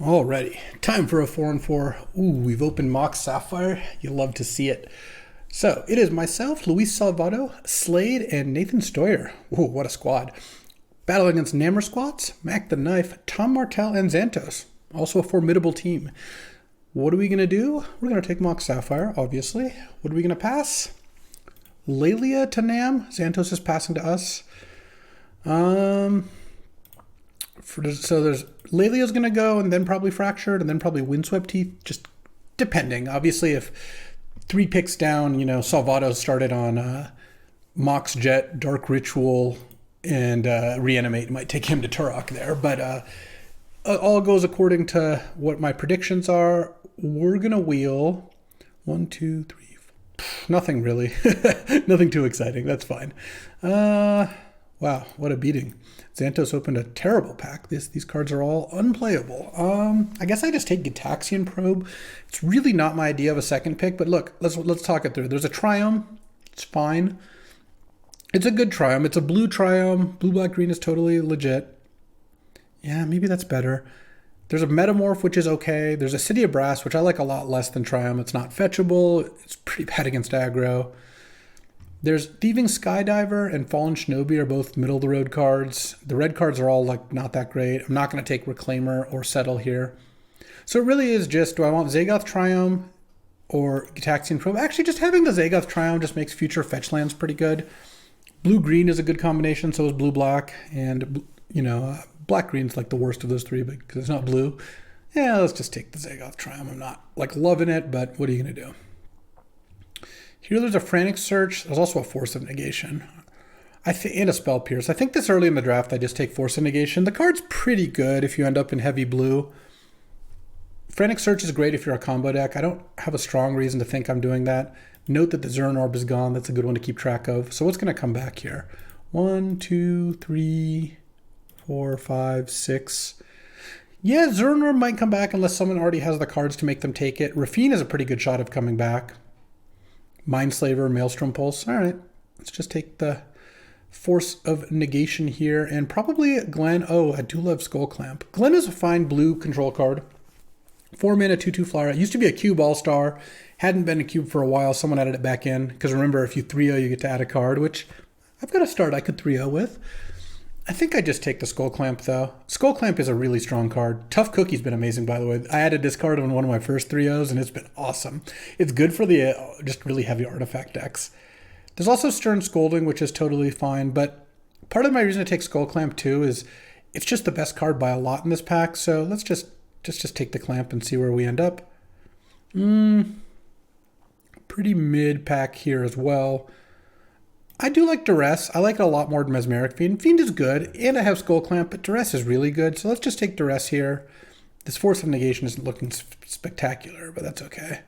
Alrighty, time for a 4 and 4. Ooh, we've opened Mox Sapphire. You'll love to see it. So it is myself, Luis Salvato, Slade, and Nathan Stoyer. Ooh, what a squad. Battle against Nammer Squats, Mac the Knife, Tom Martell, and Xantos. Also a formidable team. What are we going to do? We're going to take Mox Sapphire, obviously. What are we going to pass? Lelia to Nam. Xantos is passing to us. So there's Lelia's going to go, and then probably Fractured, and then probably Windswept Teeth, just depending. Obviously, if 3 picks down, Salvato started on Mox Jet, Dark Ritual, and Reanimate. Might take him to Turok there, but all goes according to what my predictions are. We're going to wheel 1, 2, 3, 4. Nothing really. Nothing too exciting. That's fine. Wow, what a beating. Xantos opened a terrible pack. These cards are all unplayable. I guess I just take Gitaxian Probe. It's really not my idea of a second pick, but look, let's talk it through. There's a Triome. It's fine. It's a good Triome. It's a blue Triome. Blue, black, green is totally legit. Yeah, maybe that's better. There's a Metamorph, which is okay. There's a City of Brass, which I like a lot less than Triome. It's not fetchable. It's pretty bad against aggro. There's Thieving Skydiver and Fallen Shinobi are both middle-of-the-road cards. The red cards are all not that great. I'm not going to take Reclaimer or Settle here. So it really is just, do I want Zagoth Triome or Gitaxian Probe? Actually, just having the Zagoth Triome just makes future fetch lands pretty good. Blue-green is a good combination, so is blue-black. And, black-green's like the worst of those three because it's not blue. Yeah, let's just take the Zagoth Triome. I'm not, loving it, but what are you going to do? Here there's a Frantic Search. There's also a Force of Negation. And a Spell Pierce. I think this early in the draft I just take Force of Negation. The card's pretty good if you end up in heavy blue. Frantic Search is great if you're a combo deck. I don't have a strong reason to think I'm doing that. Note that the Zern Orb is gone. That's a good one to keep track of. So what's going to come back here? 1, 2, 3, 4, 5, 6. Yeah, Zern Orb might come back unless someone already has the cards to make them take it. Rafine is a pretty good shot of coming back. Mindslaver, Maelstrom Pulse. All right, let's just take the Force of Negation here. And probably Glenn. Oh, I do love Skull Clamp. Glenn is a fine blue control card. 4 mana, 2/2 flyer. It used to be a cube all-star. Hadn't been a cube for a while. Someone added it back in. Because remember, if you 3-0, you get to add a card, which I've got a start I could 3-0 with. I think I just take the Skull Clamp, though. Skull Clamp is a really strong card. Tough Cookie's been amazing, by the way. I added this card on one of my first 3-0s, and it's been awesome. It's good for the just really heavy artifact decks. There's also Stern Scolding, which is totally fine, but part of my reason to take Skull Clamp, too, is it's just the best card by a lot in this pack, so let's just take the Clamp and see where we end up. Pretty mid pack here as well. I do like Duress. I like it a lot more than Mesmeric Fiend. Fiend is good, and I have Skull Clamp, but Duress is really good, so let's just take Duress here. This Force of Negation isn't looking spectacular, but that's okay.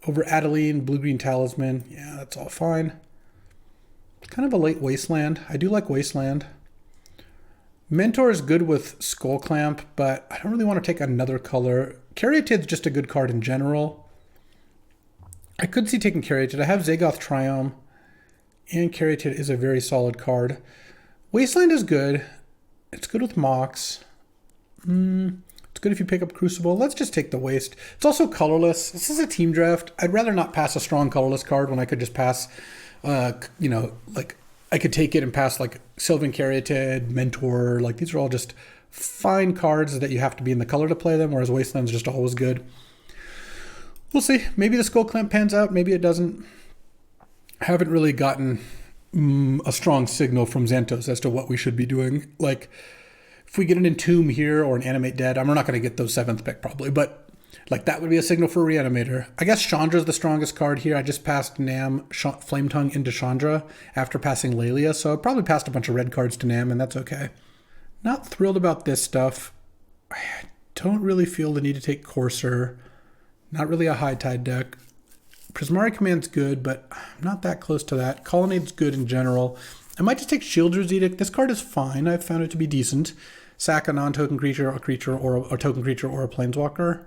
Over Adeline, Blue-Green Talisman, yeah, that's all fine. It's kind of a late Wasteland. I do like Wasteland. Mentor is good with Skull Clamp, but I don't really want to take another color. Caryatid's just a good card in general. I could see taking Caryatid. I have Zagoth Triome. And Caryatid is a very solid card. Wasteland is good. It's good with Mox. It's good if you pick up Crucible. Let's just take the Waste. It's also colorless. This is a team draft. I'd rather not pass a strong colorless card when I could just pass, I could take it and pass Sylvan Caryatid, Mentor. These are all just fine cards that you have to be in the color to play them, whereas Wasteland's just always good. We'll see. Maybe the Skull Clamp pans out. Maybe it doesn't. Haven't really gotten a strong signal from Xantos as to what we should be doing. If we get an Entomb here or an Animate Dead, we're not going to get those 7th pick probably, but that would be a signal for Reanimator. I guess Chandra's the strongest card here. I just passed Nam Flame Tongue into Chandra after passing Lelia, so I probably passed a bunch of red cards to Nam, and that's okay. Not thrilled about this stuff. I don't really feel the need to take Courser. Not really a high tide deck. Prismari Command's good, but I'm not that close to that. Colonnade's good in general. I might just take Shieldred's Edict. This card is fine. I've found it to be decent. Sack a non-token creature, a creature, or a token creature, or a planeswalker.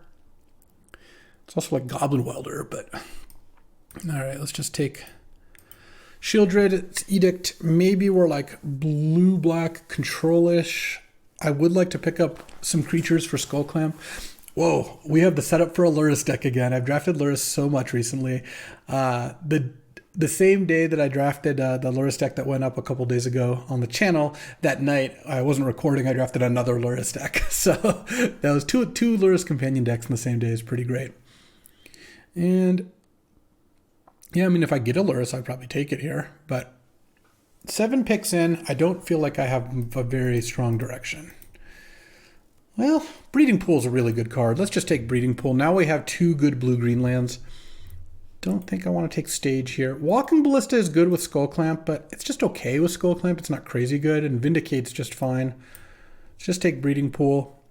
It's also like Goblin Welder, but... Alright, let's just take Shieldred's Edict. Maybe we're blue-black control-ish. I would like to pick up some creatures for Skull Clamp. Whoa, we have the setup for a Lurrus deck again. I've drafted Lurrus so much recently. The same day that I drafted the Lurrus deck that went up a couple days ago on the channel, that night I wasn't recording, I drafted another Lurrus deck. So that was two Lurrus companion decks in the same day. Is pretty great. And yeah, I mean, if I get a Lurrus, I'd probably take it here. But 7 picks in, I don't feel like I have a very strong direction. Well, Breeding Pool is a really good card. Let's just take Breeding Pool. Now we have 2 good blue-green lands. Don't think I want to take Stage here. Walking Ballista is good with Skull Clamp, but it's just okay with Skull Clamp. It's not crazy good, and Vindicate's just fine. Let's just take Breeding Pool.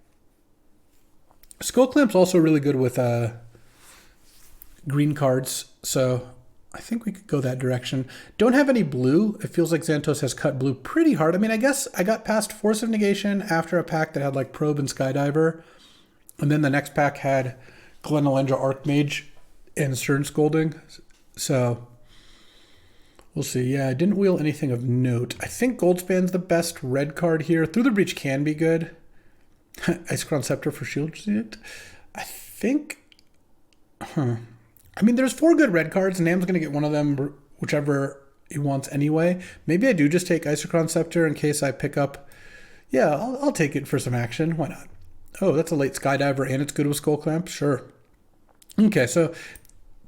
Skull Clamp's also really good with green cards, so I think we could go that direction. Don't have any blue. It feels like Xantos has cut blue pretty hard. I mean, I guess I got past Force of Negation after a pack that had like Probe and Skydiver, and then the next pack had Glenelendra Archmage and Stern Scolding. So we'll see. Yeah, I didn't wheel anything of note. I think Goldspan's the best red card here. Through the Breach can be good. Icecrown Scepter for Shield. I think... I mean, there's 4 good red cards. Nam's going to get one of them, whichever he wants anyway. Maybe I do just take Icecrown Scepter in case I pick up... Yeah, I'll take it for some action. Why not? Oh, that's a late Skydiver and it's good with Skull Clamp? Sure. Okay, so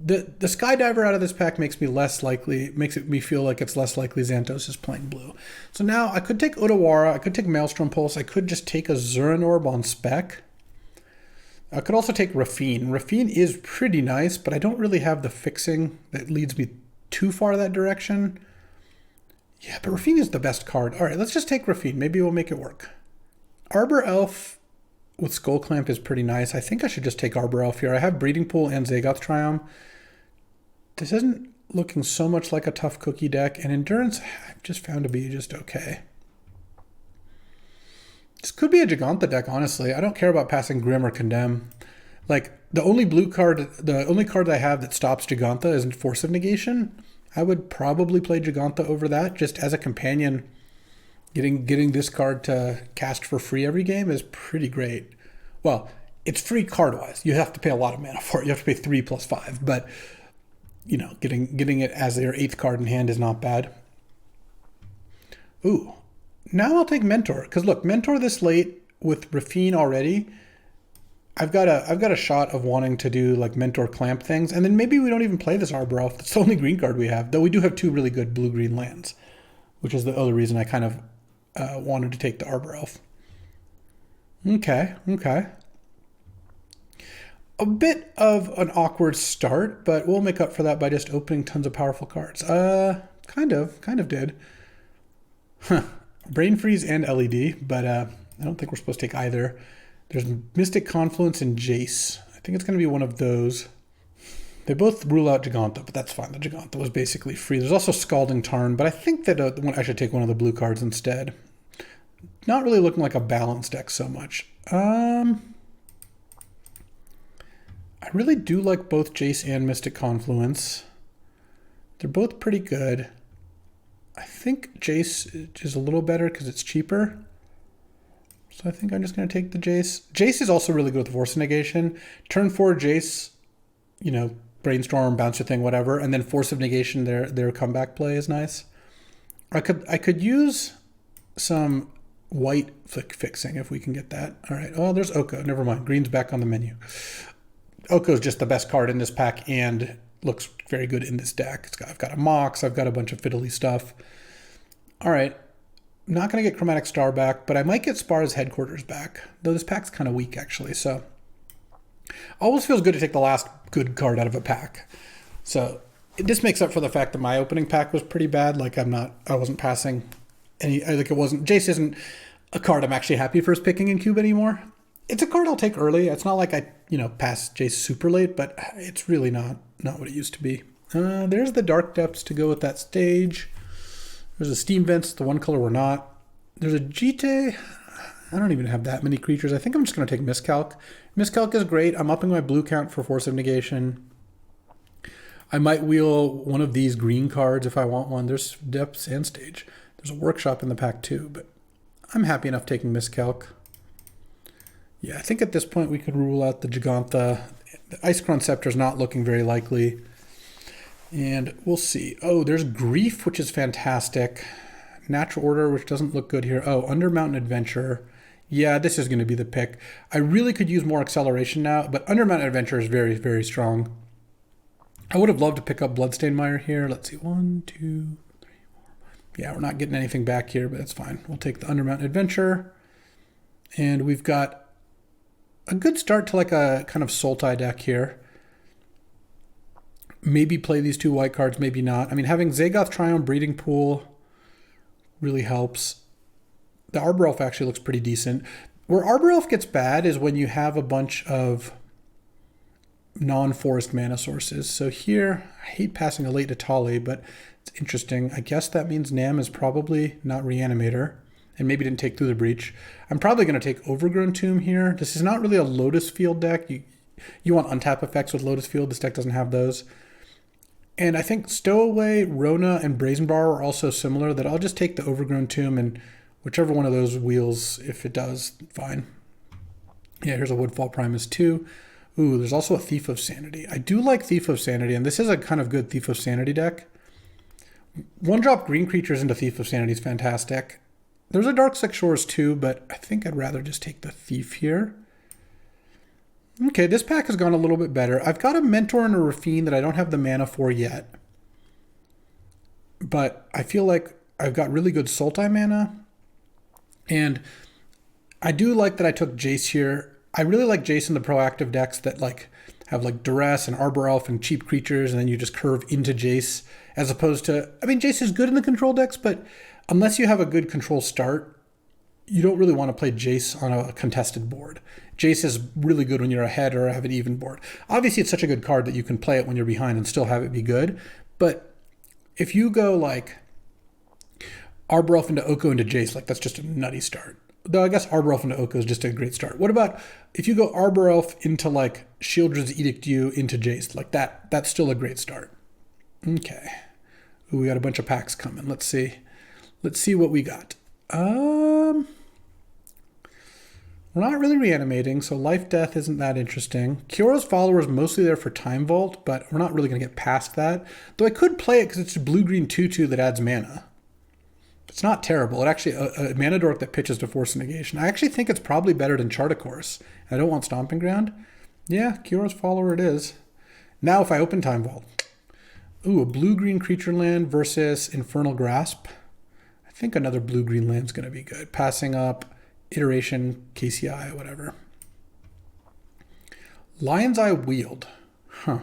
the Skydiver out of this pack makes me me feel like it's less likely Xantos is playing blue. So now I could take Otawara, I could take Maelstrom Pulse, I could just take a Zuran Orb on spec. I could also take Rafine. Rafine is pretty nice, but I don't really have the fixing that leads me too far that direction. Yeah, but Rafine is the best card. All right, let's just take Rafine. Maybe we'll make it work. Arbor Elf with Skull Clamp is pretty nice. I think I should just take Arbor Elf here. I have Breeding Pool and Zagoth Triumph. This isn't looking so much like a tough cookie deck, and Endurance I've just found to be just okay. This could be a Giganta deck, honestly. I don't care about passing Grim or Condemn. Like, the only card I have that stops Giganta is Force of Negation. I would probably play Giganta over that, just as a companion. Getting this card to cast for free every game is pretty great. Well, it's free card-wise. You have to pay a lot of mana for it. You have to pay 3 + 5, but, you know, getting it as their 8th card in hand is not bad. Ooh. Now I'll take Mentor, because look, Mentor this late with Rafine already, I've got a shot of wanting to do like Mentor Clamp things, and then maybe we don't even play this Arbor Elf. That's the only green card we have, though we do have 2 really good blue-green lands, which is the other reason I kind of wanted to take the Arbor Elf. Okay. A bit of an awkward start, but we'll make up for that by just opening tons of powerful cards. Kind of did. Huh. Brain Freeze and LED, but I don't think we're supposed to take either. There's Mystic Confluence and Jace. I think it's going to be one of those. They both rule out Giganta, but that's fine. The Giganta was basically free. There's also Scalding Tarn, but I think that I should take one of the blue cards instead. Not really looking like a balanced deck so much. I really do like both Jace and Mystic Confluence. They're both pretty good. I think Jace is a little better because it's cheaper. So I think I'm just going to take the Jace. Jace is also really good with Force Negation. Turn 4 Jace, you know, Brainstorm, Bouncer Thing, whatever. And then Force of Negation, their comeback play is nice. I could use some white fixing if we can get that. All right. Oh, there's Oko. Never mind. Green's back on the menu. Oko's just the best card in this pack and looks very good in this deck. I've got a Mox. I've got a bunch of fiddly stuff. All right. I'm not going to get Chromatic Star back, but I might get Spar's Headquarters back, though this pack's kind of weak, actually. So always feels good to take the last good card out of a pack. So this makes up for the fact that my opening pack was pretty bad. Like I wasn't passing any, like it wasn't, Jace isn't a card I'm actually happy first picking in Cube anymore. It's a card I'll take early. It's not like I, pass Jace super late, but it's really not what it used to be. There's the Dark Depths to go with that stage. There's a Steam Vents, the one color we're not. There's a Jite. I don't even have that many creatures. I think I'm just going to take Miscalc. Miscalc is great. I'm upping my blue count for Force of Negation. I might wheel one of these green cards if I want one. There's Depths and Stage. There's a Workshop in the pack too, but I'm happy enough taking Miscalc. Yeah, I think at this point we could rule out the Gigantha. The Icecrown Scepter is not looking very likely. And we'll see. Oh, there's Grief, which is fantastic. Natural Order, which doesn't look good here. Oh, Undermountain Adventure. Yeah, this is going to be the pick. I really could use more acceleration now, but Undermountain Adventure is very, very strong. I would have loved to pick up Bloodstained Mire here. Let's see. 1, 2, 3, 4. Yeah, we're not getting anything back here, but that's fine. We'll take the Undermountain Adventure. And we've got a good start to like a kind of sultai deck here. Maybe play these 2 white cards, maybe not. I mean, having Zagoth Triumph Breeding Pool really helps. The Arbor Elf actually looks pretty decent. Where Arbor Elf gets bad is when you have a bunch of non-forest mana sources. So here, I hate passing a late Natali, but it's interesting. I guess that means Nam is probably not Reanimator, and maybe didn't take through the breach. I'm probably going to take Overgrown Tomb here. This is not really a Lotus Field deck. You want untap effects with Lotus Field. This deck doesn't have those. And I think Stowaway, Rona, and Brazenbar are also similar, that I'll just take the Overgrown Tomb, and whichever one of those wheels, if it does, fine. Yeah, here's a Woodfall Primus 2. Ooh, there's also a Thief of Sanity. I do like Thief of Sanity, and this is a kind of good Thief of Sanity deck. 1-drop green creatures into Thief of Sanity is fantastic. There's a Darkslick Shores too, but I think I'd rather just take the Thief here. Okay, this pack has gone a little bit better. I've got a Mentor and a Rafine that I don't have the mana for yet. But I feel like I've got really good Sultai mana. And I do like that I took Jace here. I really like Jace in the proactive decks that like have like Duress and Arbor Elf and cheap creatures, and then you just curve into Jace, as opposed to, I mean, Jace is good in the control decks, but unless you have a good control start, you don't really want to play Jace on a contested board. Jace is really good when you're ahead or have an even board. Obviously, it's such a good card that you can play it when you're behind and still have it be good. But if you go like Arbor Elf into Oko into Jace, like that's just a nutty start. Though I guess Arbor Elf into Oko is just a great start. What about if you go Arbor Elf into like Shieldred's Edict You into Jace? Like that's still a great start. Okay. Ooh, we got a bunch of packs coming. Let's see. Let's see what we got. We're not really reanimating, so Life Death isn't that interesting. Kyora's Follower is mostly there for Time Vault, but we're not really going to get past that. Though I could play it because it's a blue-green 2/2 that adds mana. It's not terrible. It actually a mana dork that pitches to Force Negation. I actually think it's probably better than Chart a Course. I don't want Stomping Ground. Yeah, Kyora's Follower it is. Now if I open Time Vault. Ooh, a blue-green creature land versus Infernal Grasp. I think another blue-green land's going to be good. Passing up Iteration, KCI, whatever. Lion's Eye Wield. Huh.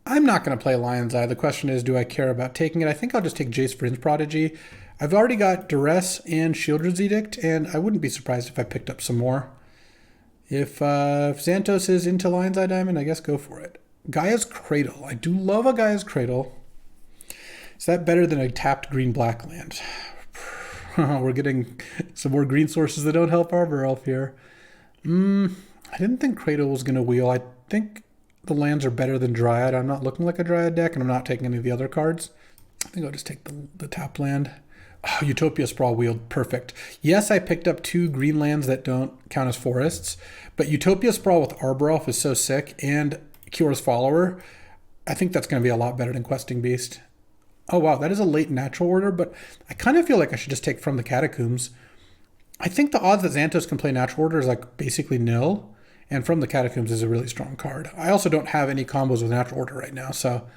I'm not going to play Lion's Eye. The question is, do I care about taking it? I think I'll just take Jace Fringe Prodigy. I've already got Duress and Shieldred's Edict, and I wouldn't be surprised if I picked up some more. If Xantos is into Lion's Eye Diamond, I guess go for it. Gaia's Cradle. I do love a Gaia's Cradle. Is that better than a tapped green-black land? We're getting some more green sources that don't help Arbor Elf here. I didn't think Cradle was going to wheel. I think the lands are better than Dryad. I'm not looking like a Dryad deck, and I'm not taking any of the other cards. I think I'll just take the tap land. Oh, Utopia Sprawl wheeled. Perfect. Yes, I picked up 2 green lands that don't count as forests, but Utopia Sprawl with Arbor Elf is so sick, and Kyora's Follower, I think that's going to be a lot better than Questing Beast. Oh, wow, that is a late natural order, but I kind of feel like I should just take From the Catacombs. I think the odds that Xantos can play natural order is like basically nil, and From the Catacombs is a really strong card. I also don't have any combos with natural order right now, so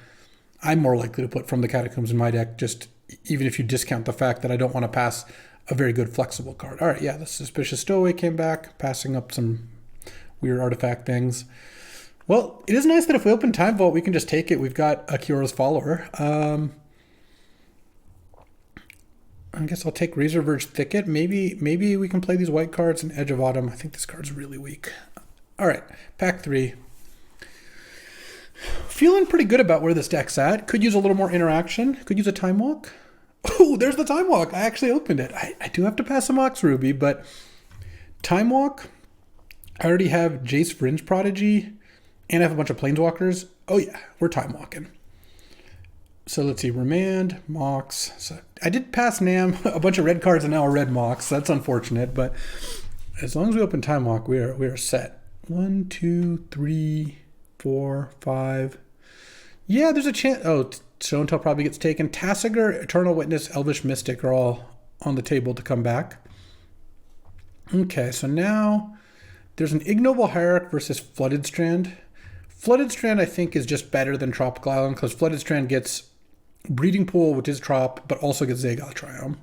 I'm more likely to put From the Catacombs in my deck, just even if you discount the fact that I don't want to pass a very good flexible card. All right, yeah, the Suspicious Stowaway came back, passing up some weird artifact things. Well, it is nice that if we open Time Vault, we can just take it. We've got Kyora's Follower. I guess I'll take Razorverge Thicket. Maybe we can play these white cards in Edge of Autumn. I think this card's really weak. All right, pack 3. Feeling pretty good about where this deck's at. Could use a little more interaction. Could use a Time Walk. Oh, there's the Time Walk. I actually opened it. I do have to pass a Mox Ruby, but Time Walk. I already have Jace Fringe Prodigy, and I have a bunch of Planeswalkers. Oh yeah, we're Time Walking. So let's see, Remand, Mox. So I did pass Nam, a bunch of red cards and now a red Mox. That's unfortunate, but As long as we open Time Walk, we are set. 1, 2, 3, 4, 5. Yeah, there's a chance. Oh, Show and Tell probably gets taken. Tassiger, Eternal Witness, Elvish Mystic are all on the table to come back. Okay, so now there's an Ignoble Hierarch versus Flooded Strand. Flooded Strand, I think, is just better than Tropical Island because Flooded Strand gets Breeding Pool, which is Trop, but also gets Zagoth Triome.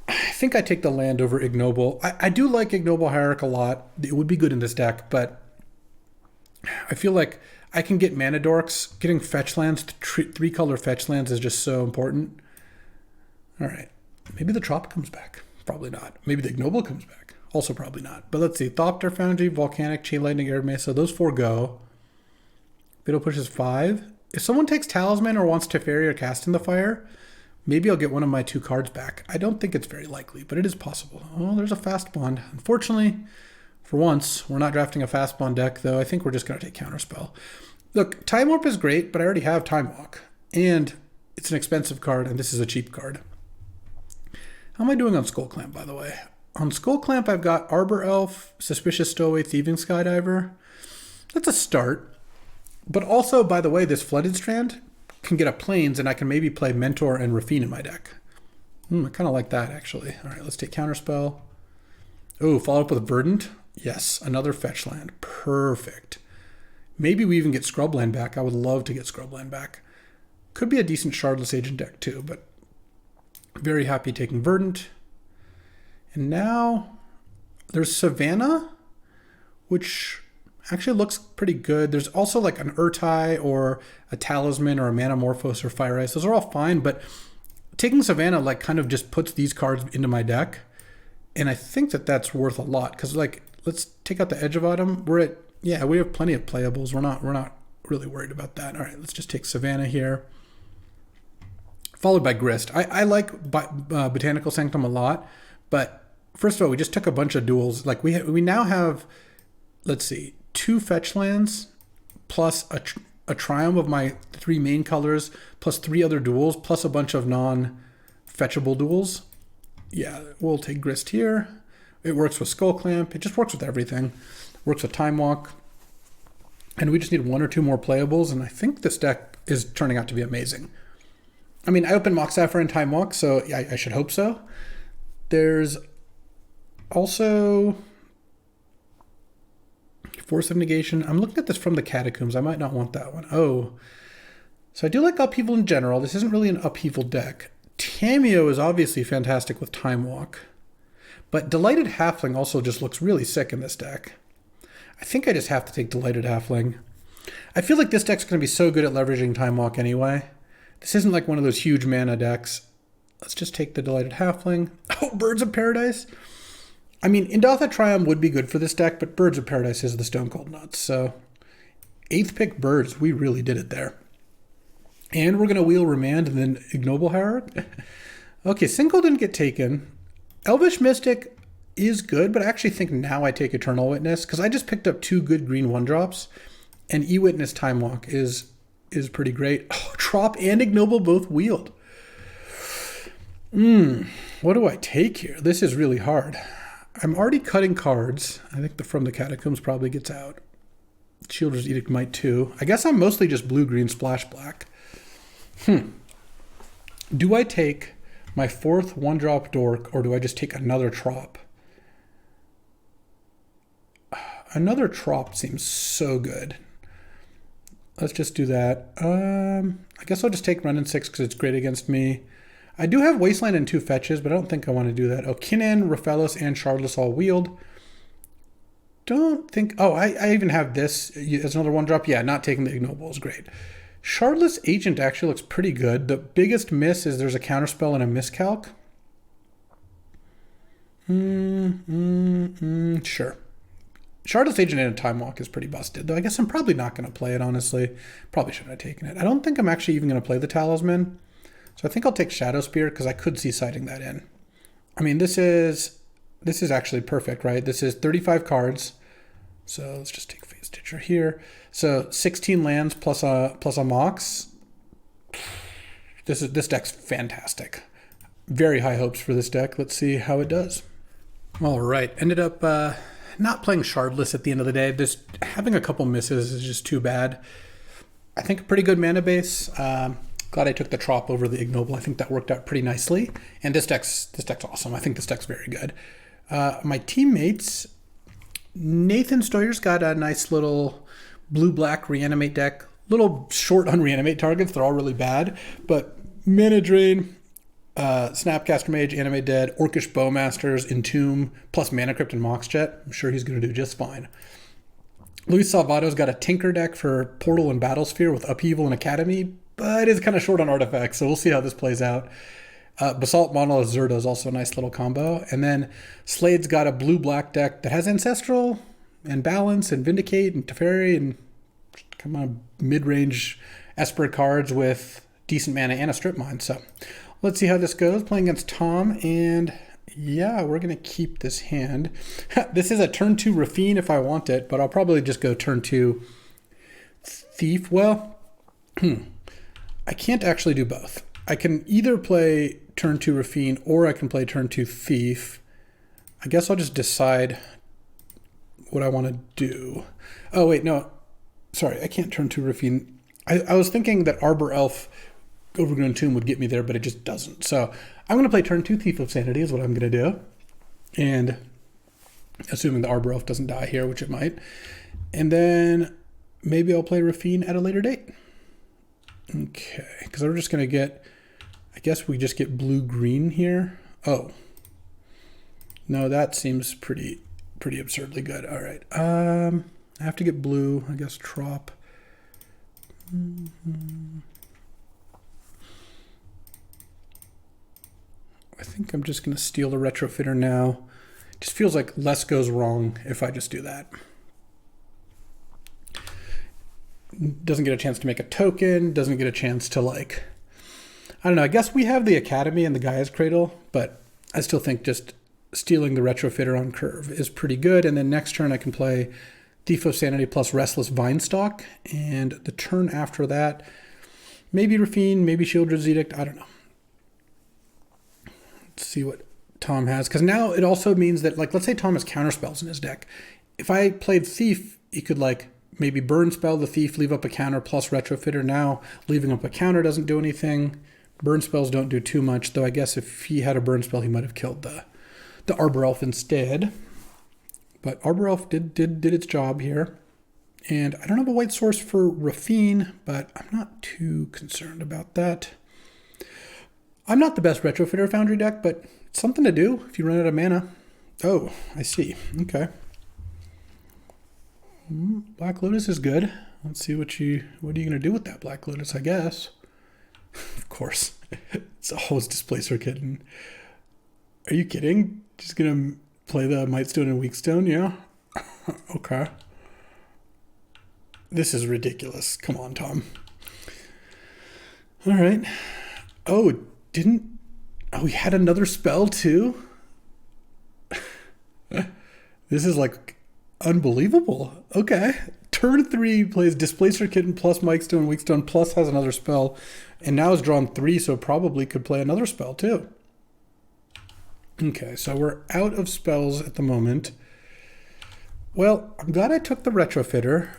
I think I take the land over Ignoble. I do like Ignoble Hierarch a lot. It would be good in this deck, but I feel like I can get mana dorks. Getting fetch lands, 3-color fetch lands is just so important. All right. Maybe the Trop comes back. Probably not. Maybe the Ignoble comes back. Also probably not. But let's see. Thopter, Foundry, Volcanic, Chain Lightning, Air Mesa. Those 4 go. Fatal Push is 5. If someone takes Talisman or wants Teferi or Cast in the Fire, maybe I'll get one of my 2 cards back. I don't think it's very likely, but it is possible. Oh, there's a Fast Bond. Unfortunately, for once, we're not drafting a Fast Bond deck, though I think we're just going to take Counterspell. Look, Time Warp is great, but I already have Time Walk. And it's an expensive card, and this is a cheap card. How am I doing on Skull Clamp, by the way? On Skull Clamp, I've got Arbor Elf, Suspicious Stowaway, Thieving Skydiver. That's a start. But also, by the way, this Flooded Strand can get a Plains, and I can maybe play Mentor and Rafine in my deck. I kind of like that, actually. All right, let's take Counterspell. Oh, follow up with Verdant. Yes, another fetch land. Perfect. Maybe we even get Scrubland back. I would love to get Scrubland back. Could be a decent Shardless Agent deck, too, but very happy taking Verdant. And now there's Savannah, which actually looks pretty good. There's also like an Urtai or a Talisman or a Manamorphose or Fire Ice. Those are all fine, but taking Savannah like kind of just puts these cards into my deck. And I think that that's worth a lot because like, let's take out the Edge of Autumn. We have plenty of playables. We're not really worried about that. All right, let's just take Savannah here. Followed by Grist. I like Botanical Sanctum a lot, but first of all, we just took a bunch of duels. Like we now have, let's see, 2 fetch lands plus a Triumph of my 3 main colors plus 3 other duels plus a bunch of non-fetchable duels. Yeah, we'll take Grist here. It works with Skull Clamp. It just works with everything. Works with Time Walk. And we just need 1 or 2 more playables, and I think this deck is turning out to be amazing. I mean, I opened Mox Sapphire and Time Walk, so yeah, I should hope so. There's also Force of Negation. I'm looking at this from the Catacombs. I might not want that one. Oh, so I do like Upheaval in general. This isn't really an Upheaval deck. Tameo is obviously fantastic with Time Walk, but Delighted Halfling also just looks really sick in this deck. I think I just have to take Delighted Halfling. I feel like this deck's going to be so good at leveraging Time Walk anyway. This isn't like one of those huge mana decks. Let's just take the Delighted Halfling. Oh, Birds of Paradise. I mean, Indatha Triumph would be good for this deck, but Birds of Paradise is the Stone Cold Nuts. So 8th pick Birds. We really did it there. And we're going to wheel Remand and then Ignoble Hierarch. Okay, Single didn't get taken. Elvish Mystic is good, but I actually think now I take Eternal Witness because I just picked up 2 good green 1-drops. And E-Witness Time Walk is pretty great. Oh, Trop and Ignoble both wheeled. What do I take here? This is really hard. I'm already cutting cards. I think the From the Catacombs probably gets out. Shielder's Edict might too. I guess I'm mostly just blue, green, splash, black. Do I take my 4th 1-drop Dork or do I just take another Trop? Another Trop seems so good. Let's just do that. I guess I'll just take Run in 6 because it's great against me. I do have Wasteland and 2 fetches, but I don't think I want to do that. Oh, Kinnan, Raphaelis, and Shardless all wheeled. Don't think... Oh, I even have this as another 1-drop. Yeah, not taking the Ignoble is great. Shardless Agent actually looks pretty good. The biggest miss is there's a Counterspell and a Miscalc. Sure. Shardless Agent and a Time Walk is pretty busted, though I guess I'm probably not going to play it, honestly. Probably shouldn't have taken it. I don't think I'm actually even going to play the Talisman. So I think I'll take Shadow Spear because I could see citing that in. I mean, this is actually perfect, right? This is 35 cards. So let's just take Phase Stitcher here. So 16 lands plus a Mox. This deck's fantastic. Very high hopes for this deck. Let's see how it does. All right. Ended up not playing Shardless at the end of the day. Just having a couple misses is just too bad. I think a pretty good mana base. Glad I took the Trop over the Ignoble. I think that worked out pretty nicely. And this deck's awesome. I think this deck's very good. My teammates, Nathan Stoyer's got a nice little blue-black reanimate deck. Little short on reanimate targets. They're all really bad. But Mana Drain, Snapcaster Mage, Animate Dead, Orcish Bowmasters, Entomb, plus Mana Crypt and Moxjet. I'm sure he's going to do just fine. Luis Salvato's got a Tinker deck for Portal and Battlesphere with Upheaval and Academy, but it's kind of short on artifacts, so we'll see how this plays out. Basalt Monolith Zerda is also a nice little combo. And then Slade's got a blue-black deck that has Ancestral and Balance and Vindicate and Teferi and come on mid-range Esper cards with decent mana and a Strip Mine. So let's see how this goes. Playing against Tom, and yeah, we're going to keep this hand. This is a turn 2 Rafine if I want it, but I'll probably just go turn 2 Thief. Well, I can't actually do both. I can either play turn 2 Rafine or I can play turn 2 Thief. I guess I'll just decide what I want to do. Oh, wait, no. Sorry, I can't turn 2 Rafine. I was thinking that Arbor Elf Overgrown Tomb would get me there, but it just doesn't. So I'm going to play turn 2 Thief of Sanity is what I'm going to do. And assuming the Arbor Elf doesn't die here, which it might. And then maybe I'll play Rafine at a later date. Okay, because we're just going to get, I guess we just get blue-green here. Oh. No, that seems pretty absurdly good. All right. I have to get blue, I guess Trop. I think I'm just going to steal the Retrofitter now. It just feels like less goes wrong if I just do that. Doesn't get a chance to make a token, doesn't get a chance to like, I don't know, I guess we have the Academy and the Gaia's Cradle, but I still think just stealing the Retrofitter on curve is pretty good. And then next turn I can play Thief of Sanity plus Restless Vinestalk, and the turn after that, maybe Rafine, maybe Shieldred's Edict, I don't know. Let's see what Tom has, because now it also means that, like, let's say Tom has counterspells in his deck. If I played Thief, he could like maybe burn spell the Thief, leave up a counter plus Retrofitter. Now leaving up a counter doesn't do anything. Burn spells don't do too much, though I guess if he had a burn spell, he might have killed the Arbor Elf instead. But Arbor Elf did its job here. And I don't have a white source for Rafine, but I'm not too concerned about that. I'm not the best Retrofitter Foundry deck, but it's something to do if you run out of mana. Oh, I see. Okay. Black Lotus is good. Let's see what are you going to do with that Black Lotus, I guess. Of course. It's a host Displacer Kitten. Are you kidding? Just going to play the Mightstone and Weakstone? Yeah. Okay. This is ridiculous. Come on, Tom. All right. Oh, he had another spell too? This is like unbelievable. Okay. Turn 3 plays Displacer Kitten plus Mightstone, Weakstone plus has another spell, and now has drawn 3, so probably could play another spell too. Okay, so we're out of spells at the moment. Well, I'm glad I took the Retrofitter.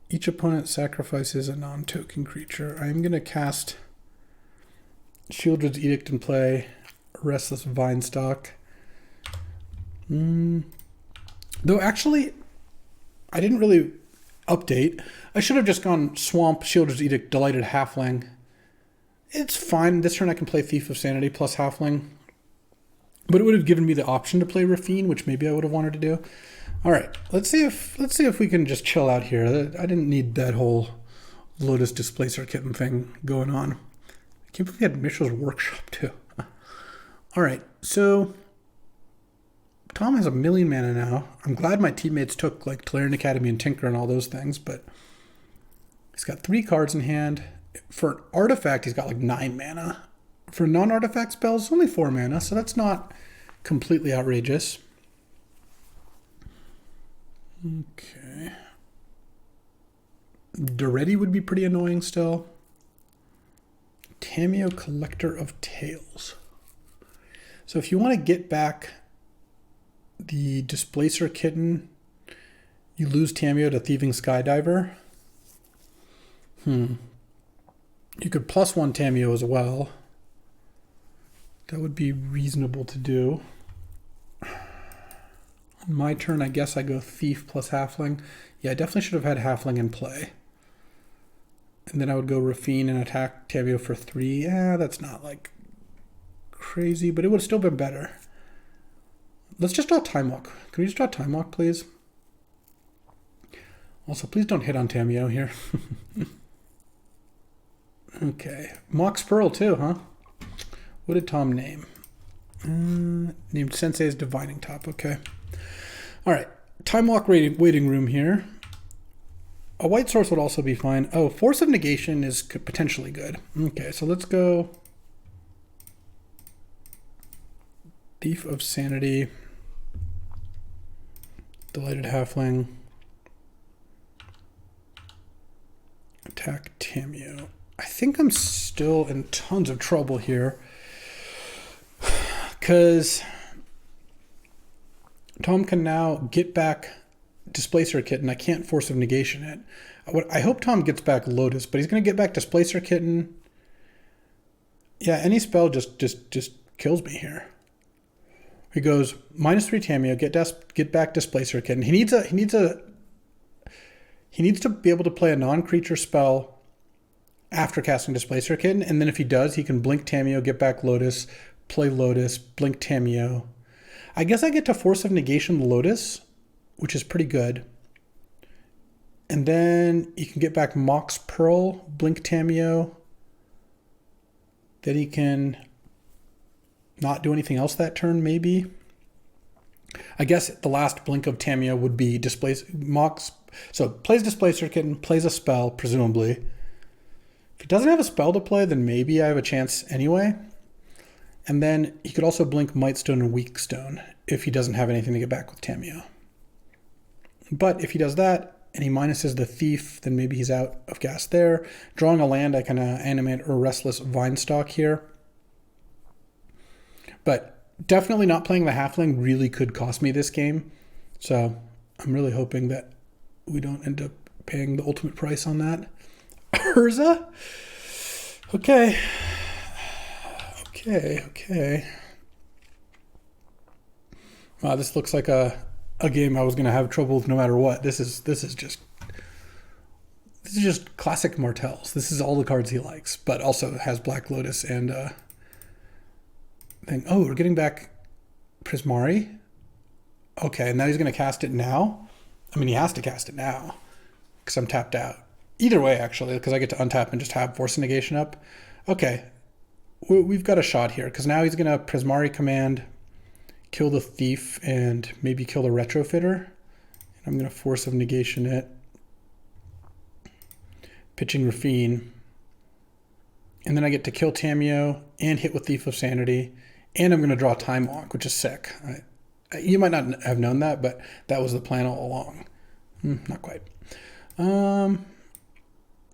Each opponent sacrifices a non-token creature. I'm going to cast Shieldred's Edict and play Restless Vinestalk. Though actually, I didn't really update. I should have just gone Swamp, Shieldred's Edict, Delighted Halfling. It's fine. This turn I can play Thief of Sanity plus Halfling. But it would have given me the option to play Rafine, which maybe I would have wanted to do. All right, let's see if we can just chill out here. I didn't need that whole Lotus Displacer Kitten thing going on. I can't believe we had Mishra's Workshop too. All right, so Tom has 1 million mana now. I'm glad my teammates took like Tolarian Academy and Tinker and all those things, but he's got 3 cards in hand. For an artifact, he's got like 9 mana. For non-artifact spells, only 4 mana, so that's not completely outrageous. Okay. Duretti would be pretty annoying still. Tameo, Collector of Tales. So if you want to get back the Displacer Kitten. You lose Tamio to Thieving Skydiver. You could +1 Tamio as well. That would be reasonable to do. On my turn, I guess I go Thief plus Halfling. Yeah, I definitely should have had Halfling in play. And then I would go Rafine and attack Tamio for 3. Yeah, that's not like crazy, but it would have still been better. Let's just draw Time Walk. Can we just draw Time Walk, please? Also, please don't hit on Tamio here. Okay. Mox Pearl too, huh? What did Tom name? Named Sensei's Divining Top. Okay. All right. Time Walk waiting room here. A white source would also be fine. Oh, Force of Negation is potentially good. Okay, so let's go Thief of Sanity, Delighted Halfling, attack Tamio. I think I'm still in tons of trouble here because Tom can now get back Displacer Kitten. I can't Force of Negation it. I hope Tom gets back Lotus, but he's going to get back Displacer Kitten. Yeah, any spell just kills me here. He goes -3 Tamio, get back Displacer Kitten. He needs to be able to play a non-creature spell after casting Displacer Kitten, and then if he does, he can blink Tamio, get back Lotus, play Lotus, blink Tamio. I guess I get to Force of Negation Lotus, which is pretty good. And then you can get back Mox Pearl, blink Tamio. Then he can not do anything else that turn, maybe. I guess the last blink of Tamio would be Mox. So plays Displacer Kitten, plays a spell, presumably. If he doesn't have a spell to play, then maybe I have a chance anyway. And then he could also blink Mightstone and Weakstone if he doesn't have anything to get back with Tamio. But if he does that and he minuses the Thief, then maybe he's out of gas there. Drawing a land, I can animate a Restless Vinestalk here. But definitely not playing the Halfling really could cost me this game. So I'm really hoping that we don't end up paying the ultimate price on that. Urza? Okay. Wow, this looks like a game I was going to have trouble with no matter what. This is just classic Martells. This is all the cards he likes, but also has Black Lotus and thing. Oh, we're getting back Prismari. Okay, and now he's going to cast it now. I mean, he has to cast it now because I'm tapped out. Either way, actually, because I get to untap and just have Force of Negation up. Okay, we've got a shot here because now he's going to Prismari command, kill the Thief, and maybe kill the Retrofitter. And I'm going to Force of Negation it. Pitching Rafine. And then I get to kill Tamio and hit with Thief of Sanity. And I'm going to draw Time Walk, which is sick. You might not have known that, but that was the plan all along. Not quite. All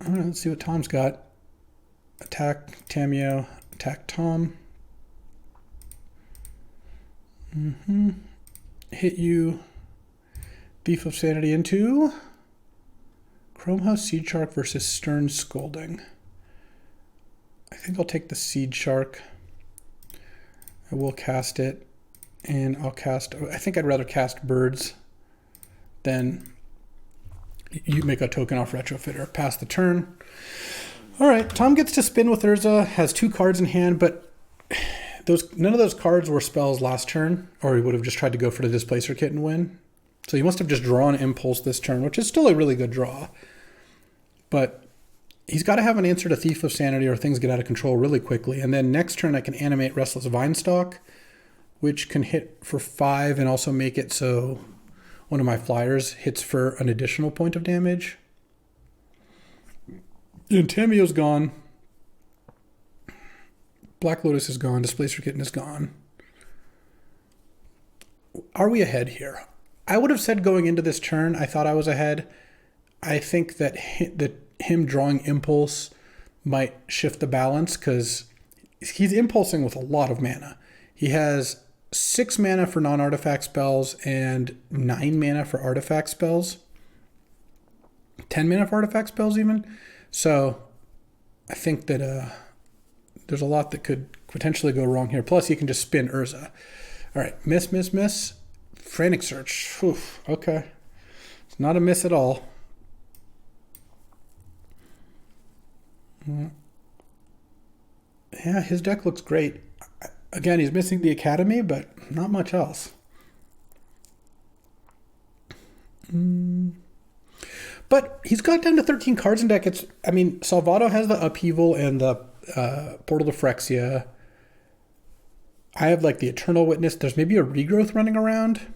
right, let's see what Tom's got. Attack Tamio, attack Tom. Hit you. Thief of Sanity into Chrome House Seed Shark versus Stern Scolding. I think I'll take the Seed Shark. I will cast it, and I'll cast. I think I'd rather cast Birds than you make a token off Retrofitter. Pass the turn. All right, Tom gets to spin with Urza. Has 2 cards in hand, but none of those cards were spells last turn, or he would have just tried to go for the Displacer Kit and win. So he must have just drawn Impulse this turn, which is still a really good draw. But he's got to have an answer to Thief of Sanity or things get out of control really quickly. And then next turn I can animate Restless Vinestalk, which can hit for 5 and also make it so one of my flyers hits for an additional point of damage. And Tamio's gone. Black Lotus is gone. Displacer Kitten is gone. Are we ahead here? I would have said going into this turn, I thought I was ahead. I think that him drawing Impulse might shift the balance because he's impulsing with a lot of mana. He has 6 mana for non-artifact spells and 9 mana for artifact spells. 10 mana for artifact spells even. So I think that there's a lot that could potentially go wrong here. Plus, you can just spin Urza. All right, miss, miss, miss. Frantic Search. Whew, okay. It's not a miss at all. Yeah, his deck looks great. Again, he's missing the Academy, but not much else. But he's got down to 13 cards in deck. Salvado has the Upheaval and the Portal to Phyrexia. I have like the Eternal Witness. There's maybe a Regrowth running around.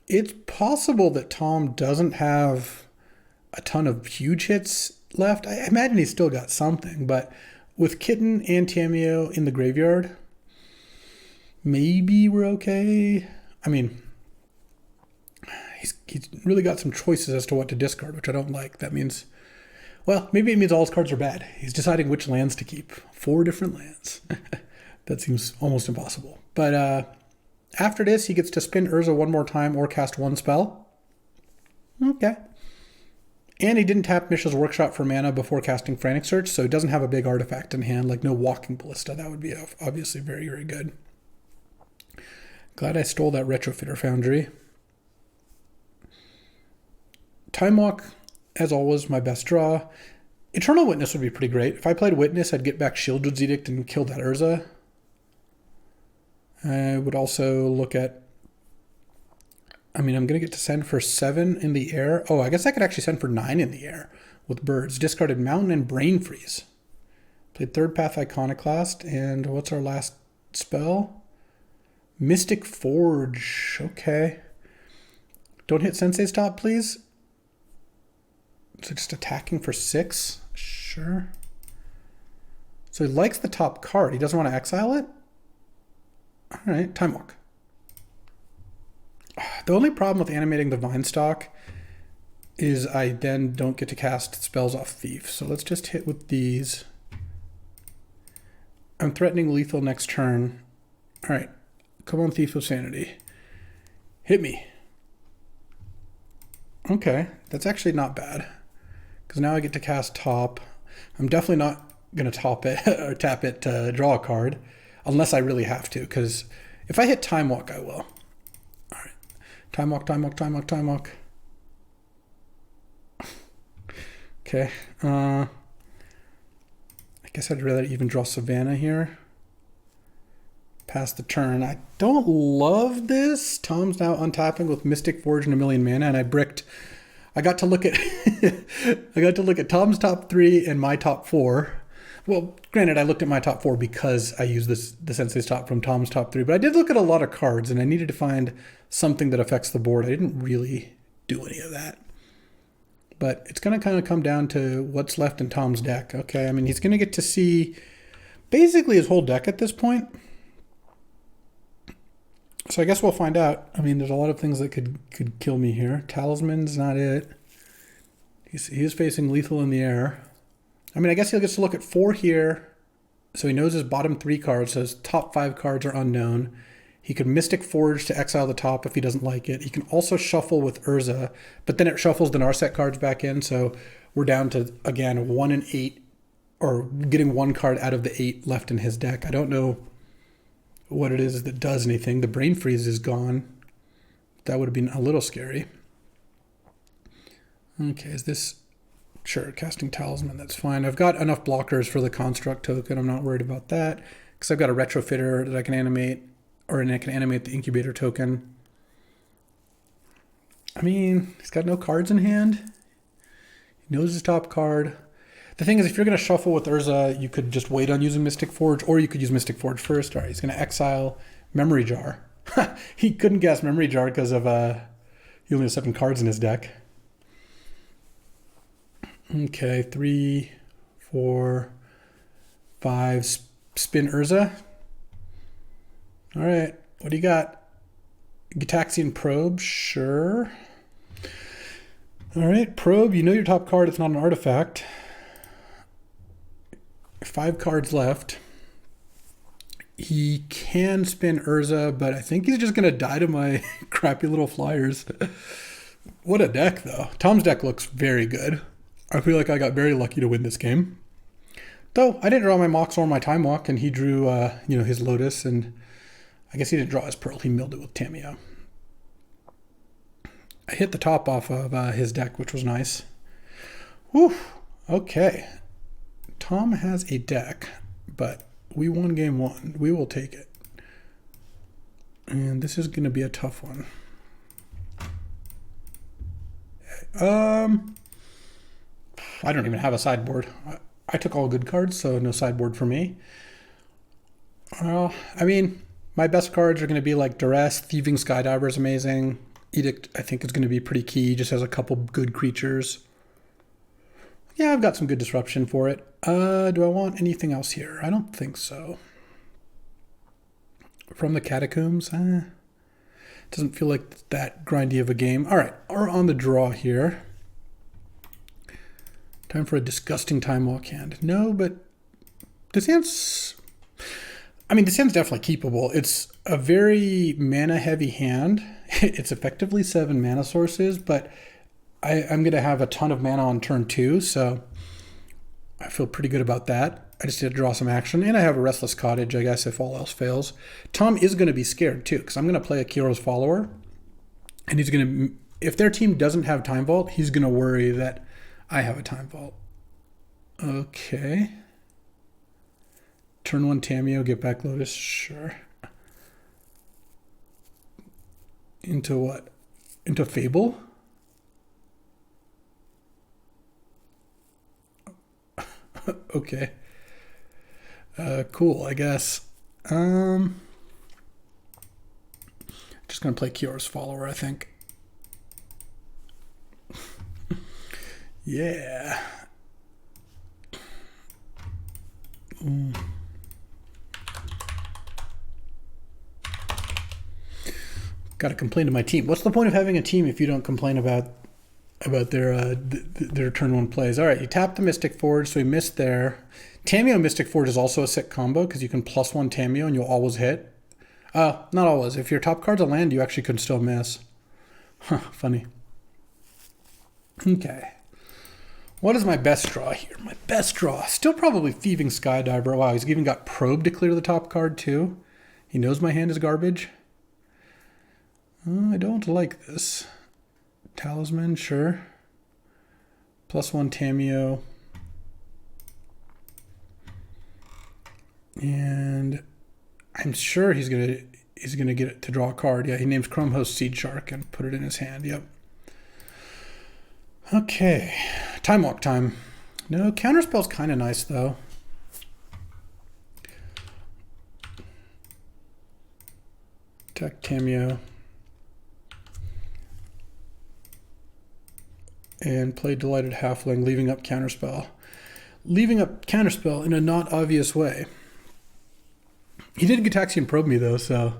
It's possible that Tom doesn't have a ton of huge hits left. I imagine he's still got something, but with Kitten and Tamiyo in the graveyard, maybe we're okay. I mean, he's really got some choices as to what to discard, which I don't like. That means, well, maybe it means all his cards are bad. He's deciding which lands to keep. 4 different lands. That seems almost impossible. But after this, he gets to spin Urza one more time or cast 1 spell. Okay. And he didn't tap Mishra's Workshop for mana before casting Frantic Search, so he doesn't have a big artifact in hand, like no Walking Ballista. That would be obviously very, very good. Glad I stole that Retrofitter Foundry. Time Walk, as always, my best draw. Eternal Witness would be pretty great. If I played Witness, I'd get back Shieldred's Edict and kill that Urza. I would also look at... I'm going to get to send for 7 in the air. Oh, I guess I could actually send for 9 in the air with birds. Discarded Mountain and Brain Freeze. Played Third Path Iconoclast. And what's our last spell? Mystic Forge. Okay. Don't hit Sensei's top, please. So just attacking for 6? Sure. So he likes the top card. He doesn't want to exile it? All right, Time Walk. The only problem with animating the Vinestalk is I then don't get to cast spells off Thief. So let's just hit with these. I'm threatening lethal next turn. All right, come on, Thief of Sanity. Hit me. Okay, that's actually not bad. Because now I get to cast top. I'm definitely not going to top it or tap it to draw a card. Unless I really have to. Because if I hit Time Walk, I will. Alright. Time Walk, Time Walk, Time Walk, Time Walk. Okay. I guess I'd rather even draw Savannah here. Pass the turn. I don't love this. Tom's now untapping with Mystic Forge and 1,000,000 mana, and I got to look at Tom's top 3 and my top 4. Well, granted, I looked at my top 4 because I used the Sensei's top from Tom's top 3, but I did look at a lot of cards, and I needed to find something that affects the board. I didn't really do any of that. But it's going to kind of come down to what's left in Tom's deck. Okay, I mean, he's going to get to see basically his whole deck at this point. So I guess we'll find out. I mean, there's a lot of things that could kill me here. Talisman's not it. He is facing lethal in the air. I mean, I guess he'll get to look at 4 here. So he knows his bottom 3 cards. So his top 5 cards are unknown. He could Mystic Forge to exile the top if he doesn't like it. He can also shuffle with Urza, but then it shuffles the Narset cards back in. So we're down to, again, 1 and 8, or getting 1 card out of the 8 left in his deck. I don't know what it is that does anything. The Brain Freeze is gone. That would have been a little scary. Okay, is this... Sure, casting Talisman, that's fine. I've got enough blockers for the Construct token. I'm not worried about that. Because I've got a Retrofitter that I can animate, and I can animate the Incubator token. I mean, he's got no cards in hand. He knows his top card. The thing is, if you're going to shuffle with Urza, you could just wait on using Mystic Forge, or you could use Mystic Forge first. All right, he's going to exile Memory Jar. He couldn't cast Memory Jar because of he only has 7 cards in his deck. Okay, 3, 4, 5. Spin Urza. All right, what do you got? Gitaxian Probe, sure. All right, Probe, you know your top card, it's not an artifact. 5 cards left. He can spin Urza, but I think he's just going to die to my crappy little flyers. What a deck, though. Tom's deck looks very good. I feel like I got very lucky to win this game. Though, I didn't draw my Mox or my Time Walk, and he drew, his Lotus, and I guess he didn't draw his Pearl. He milled it with Tamiyo. I hit the top off of his deck, which was nice. Whew. Okay. Tom has a deck, but we won game one. We will take it. And this is going to be a tough one. I don't even have a sideboard. I took all good cards, so no sideboard for me. Well, I mean, my best cards are going to be like Duress. Thieving Skydiver is amazing. Edict, I think, is going to be pretty key. Just has a couple good creatures. Yeah, I've got some good disruption for it. Do I want anything else here? I don't think so. From the Catacombs? Doesn't feel like that grindy of a game. All right, we're on the draw here. Time for a disgusting Time Walk hand. No, but this hand's... I mean, this hand's definitely keepable. It's a very mana-heavy hand. It's effectively 7 mana sources, but I'm going to have a ton of mana on turn 2, so I feel pretty good about that. I just did draw some action, and I have a Restless Cottage, I guess, if all else fails. Tom is going to be scared, too, because I'm going to play a Kiro's Follower, and he's going to... If their team doesn't have Time Vault, he's going to worry that I have a Time Vault. Okay. Turn 1 Tamiyo, get back Lotus, sure. Into what? Into Fable? Okay. Cool, I guess. Just gonna play Kiyora's Follower, I think. Yeah. Got to complain to my team. What's the point of having a team if you don't complain about their turn 1 plays? All right, you tap the Mystic Forge, so he missed there. Tamiyo Mystic Forge is also a sick combo because you can +1 Tamiyo and you'll always hit. Not always. If your top card's a land, you actually could still miss. Huh, funny. Okay. What is my best draw here? My best draw. Still probably Thieving Skydiver. Wow, he's even got Probe to clear the top card too. He knows my hand is garbage. I don't like this. Talisman, sure. +1 Tamiyo. And I'm sure he's gonna get it to draw a card. Yeah, he names Chrome Host Seed Shark and put it in his hand. Yep. Okay. Time Walk time. No, Counterspell's kind of nice though. Attack Tamiyo. And play Delighted Halfling, leaving up Counterspell. Leaving up Counterspell in a not obvious way. He did Gitaxian Probe me though, so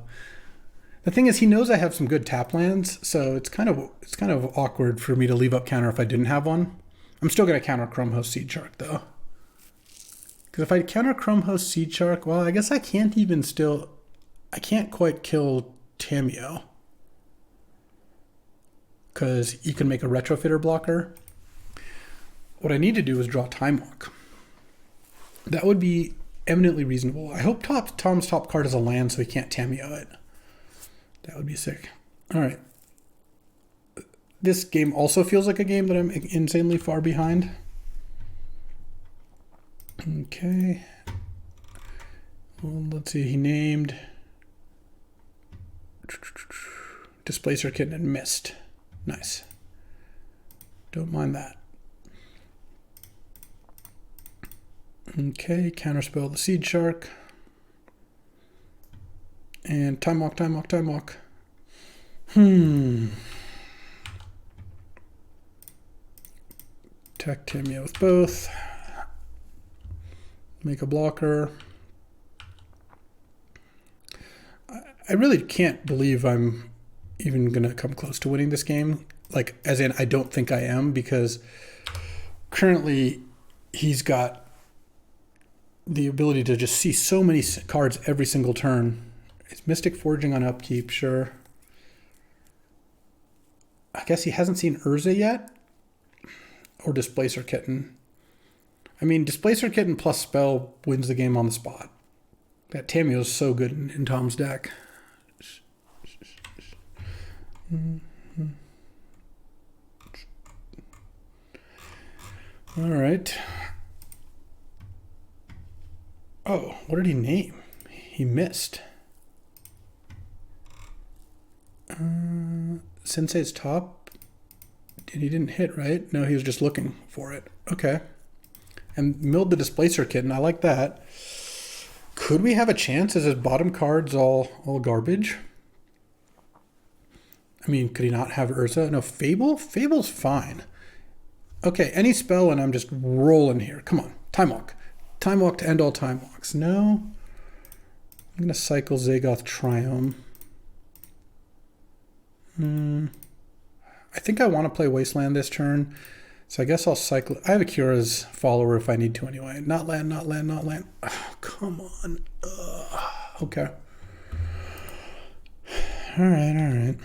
the thing is he knows I have some good tap lands, so it's kind of awkward for me to leave up counter if I didn't have one. I'm still gonna counter Chrome Host Seed Shark though. Because if I counter Chrome Host Seed Shark, well, I guess I can't quite kill Tamiyo. Because you can make a Retrofitter blocker. What I need to do is draw Time Walk. That would be eminently reasonable. I hope Tom's top card is a land so he can't Tamiyo it. That would be sick. All right. This game also feels like a game that I'm insanely far behind. Okay. Well, let's see. He named Displacer Kitten and missed. Nice. Don't mind that. Okay, Counterspell the Seed Shark. And Time Walk, Time Walk, Time Walk. Attack Tamiyo with both. Make a blocker. I really can't believe I'm even going to come close to winning this game. Like, as in, I don't think I am, because currently he's got the ability to just see so many cards every single turn. Is Mystic Forging on upkeep? Sure. I guess he hasn't seen Urza yet? Or Displacer Kitten. I mean, Displacer Kitten plus Spell wins the game on the spot. That Tamio is so good in Tom's deck. All right. Oh, what did he name? He missed. Sensei's top. He didn't hit, right? No, he was just looking for it. Okay. And milled the Displacer Kitten. I like that. Could we have a chance? Is his bottom cards all garbage? I mean, could he not have Urza? No, Fable? Fable's fine. Okay, any spell and I'm just rolling here. Come on, Time Walk. Time Walk to end all Time Walks. No. I'm going to cycle Zagoth Triome. I think I want to play Wasteland this turn. So I guess I'll cycle. I have Akira's follower if I need to anyway. Not land, not land, not land. Oh, come on. Okay. All right.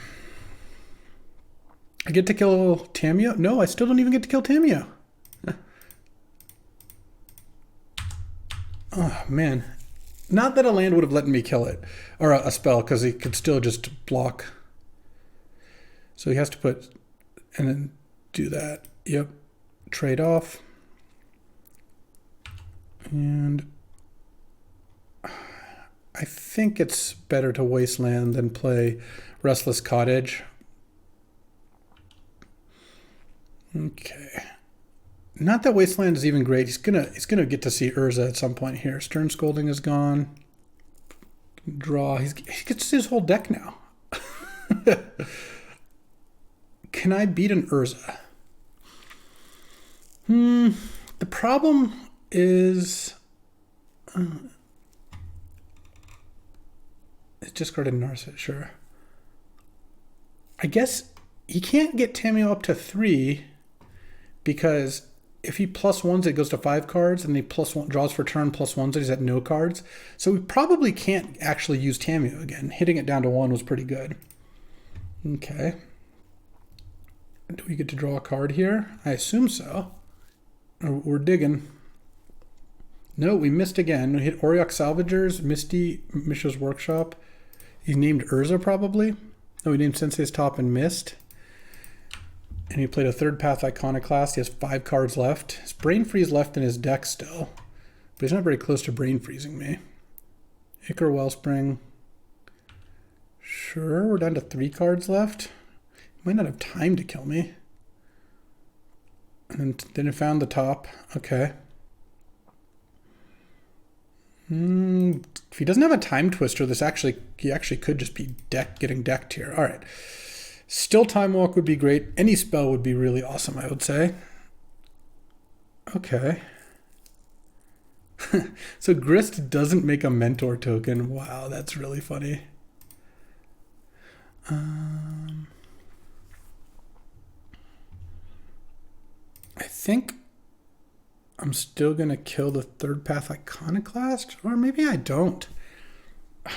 I get to kill Tamio? No, I still don't even get to kill Tamio. Oh, man. Not that a land would have let me kill it. Or a spell, because he could still just block. So he has to put... And then do that. Yep. Trade off. And... I think it's better to Wasteland than play Restless Cottage. Okay. Not that Wasteland is even great. He's gonna get to see Urza at some point here. Stern Scolding is gone. Draw. He gets to see his whole deck now. Can I beat an Urza? The problem is it's discarded Narset, sure. I guess he can't get Tamio up to 3 because if he plus ones, it goes to 5 cards, and he plus one draws for turn plus ones, and he's at no cards. So we probably can't actually use Tamio again. Hitting it down to 1 was pretty good. Okay. Do we get to draw a card here? I assume so. We're digging. No, we missed again. We hit Auriok Salvagers, Misty, Mishra's Workshop. He named Urza probably. No, he named Sensei's Top and missed. And he played a third path Iconoclast. He has 5 cards left. His Brain Freeze left in his deck still. But he's not very close to Brain Freezing me. Ichor Wellspring. Sure, we're down to 3 cards left. Might not have time to kill me. And then it found the top. Okay. If he doesn't have a Time Twister, he actually could just be getting decked here. All right. Still Time Walk would be great. Any spell would be really awesome, I would say. Okay. So Grist doesn't make a Mentor token. Wow, that's really funny. I think I'm still going to kill the third path Iconoclast, or maybe I don't.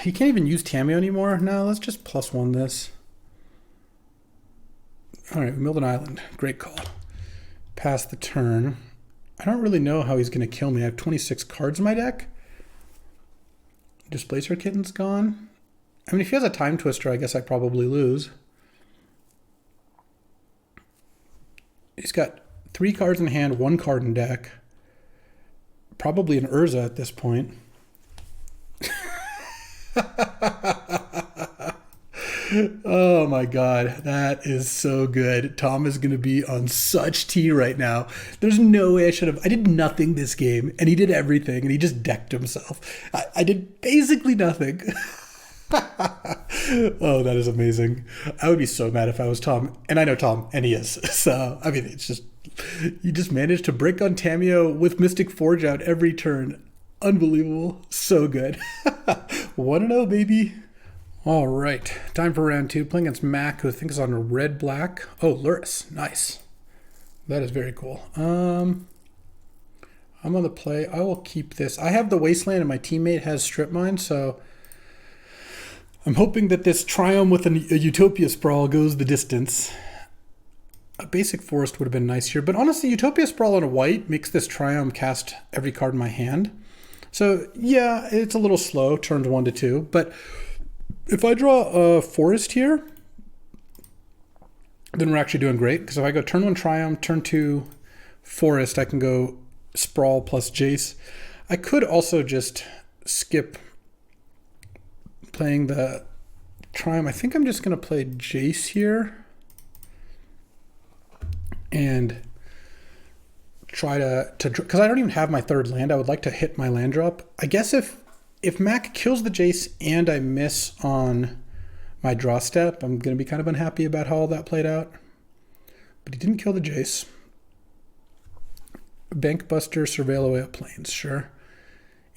He can't even use Tamio anymore. No, let's just +1 this. All right, we milled an island. Great call. Pass the turn. I don't really know how he's going to kill me. I have 26 cards in my deck. Displacer Kitten's gone. I mean, if he has a Time Twister, I guess I probably lose. He's got 3 cards in hand, 1 card in deck. Probably an Urza at this point. Oh my God, that is so good. Tom is going to be on such tea right now. There's no way I did nothing this game, and he did everything, and he just decked himself. I did basically nothing. Oh, that is amazing. I would be so mad if I was Tom, and I know Tom, and he is. So, I mean, it's just, you just managed to break on Tamio with Mystic Forge out every turn. Unbelievable. So good. 1-0, baby. All right, time for round 2. Playing against Mac, who I think is on a red-black. Oh, Luris. Nice. That is very cool. I'm on the play. I will keep this. I have the Wasteland and my teammate has Strip Mine, so I'm hoping that this Triumph with a Utopia Sprawl goes the distance. A basic forest would have been nice here, but honestly, Utopia Sprawl on a white makes this Triumph cast every card in my hand. So yeah, it's a little slow, turns 1 to 2, but if I draw a forest here, then we're actually doing great, because if I go turn 1 Triumph, turn 2 forest, I can go Sprawl plus Jace. I could also just skip playing the Triumph. I think I'm just going to play Jace here and try to because I don't even have my 3rd land. I would like to hit my land drop. I guess if Mac kills the Jace and I miss on my draw step, I'm going to be kind of unhappy about how all that played out. But he didn't kill the Jace. Bankbuster, Surveil away up plains, sure.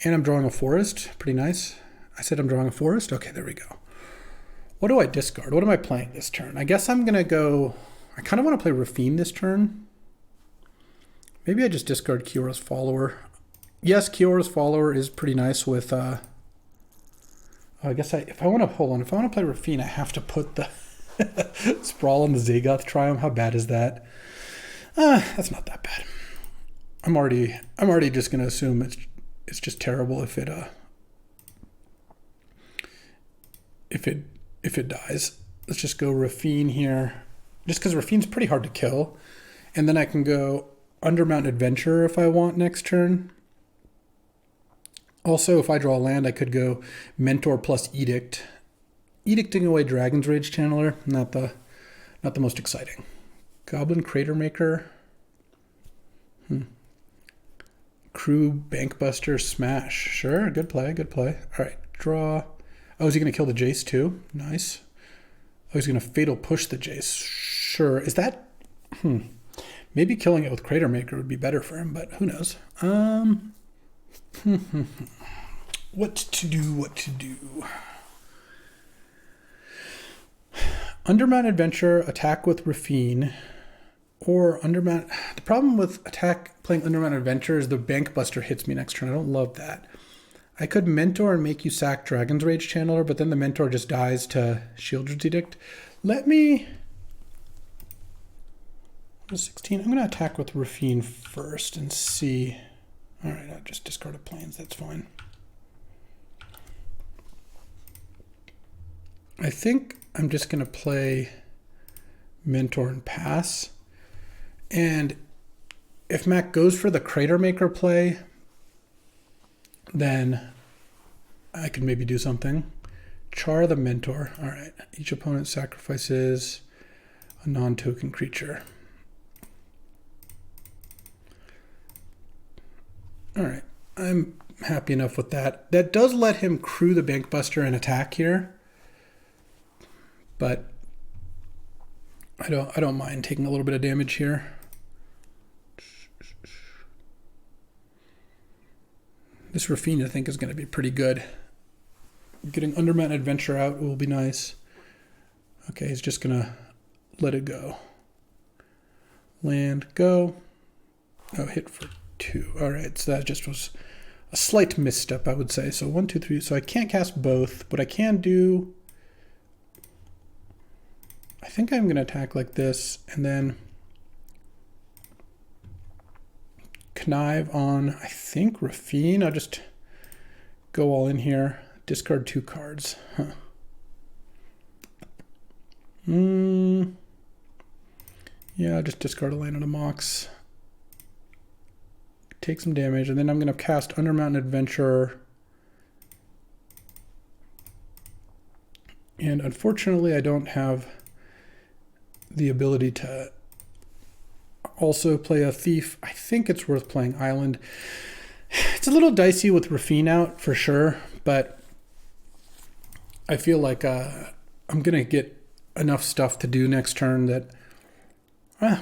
And I'm drawing a forest, pretty nice. I said I'm drawing a forest? Okay, there we go. What do I discard? What am I playing this turn? I guess I'm going to go... I kind of want to play Rafine this turn. Maybe I just discard Kyora's Follower. Yes, Kyora's Follower is pretty nice with... I guess if I want to play Rafine, I have to put the Sprawl on the Zagoth Triumph. How bad is that? That's not that bad. I'm already just going to assume it's just terrible if it dies. Let's just go Rafine here, just because Rafine's pretty hard to kill, and then I can go Undermount Adventure if I want next turn. Also, if I draw a land, I could go Mentor plus Edict. Edicting away Dragon's Rage Channeler, not the most exciting. Goblin Crater Maker. Crew, Bankbuster, Smash. Sure, good play, good play. All right, draw. Oh, is he going to kill the Jace too? Nice. Oh, he's going to Fatal Push the Jace. Sure. Is that... Maybe killing it with Crater Maker would be better for him, but who knows? What to do? Undermount Adventure, attack with Rafine. Or Undermount... The problem with playing Undermount Adventure is the Bankbuster hits me next turn. I don't love that. I could Mentor and make you sack Dragon's Rage Channeler, but then the Mentor just dies to Shieldred's Edict. Let me... 16. I'm going to attack with Rafine first and see... Alright, I just discarded plains. That's fine. I think I'm just going to play Mentor and pass. And if Mac goes for the Crater Maker play, then I could maybe do something. Char the Mentor. All right. Each opponent sacrifices a non-token creature. All right. I'm happy enough with that. That does let him crew the Bankbuster and attack here. But I don't mind taking a little bit of damage here. This Rafine, I think, is going to be pretty good. Getting Undermount Adventure out will be nice. Okay, he's just going to let it go. Land, go. Oh, hit for 2. All right, so that just was a slight misstep, I would say. So 1, 2, 3. So I can't cast both, but I can do... I think I'm going to attack like this, and then connive on, I think, Rafine. I'll just go all in here. Discard 2 cards. Huh. Yeah, I'll just discard a land on a Mox. Take some damage, and then I'm going to cast Undermount Adventure. And unfortunately, I don't have the ability to also play a Thief. I think it's worth playing Island. It's a little dicey with Rafine out for sure, but I feel like I'm gonna get enough stuff to do next turn that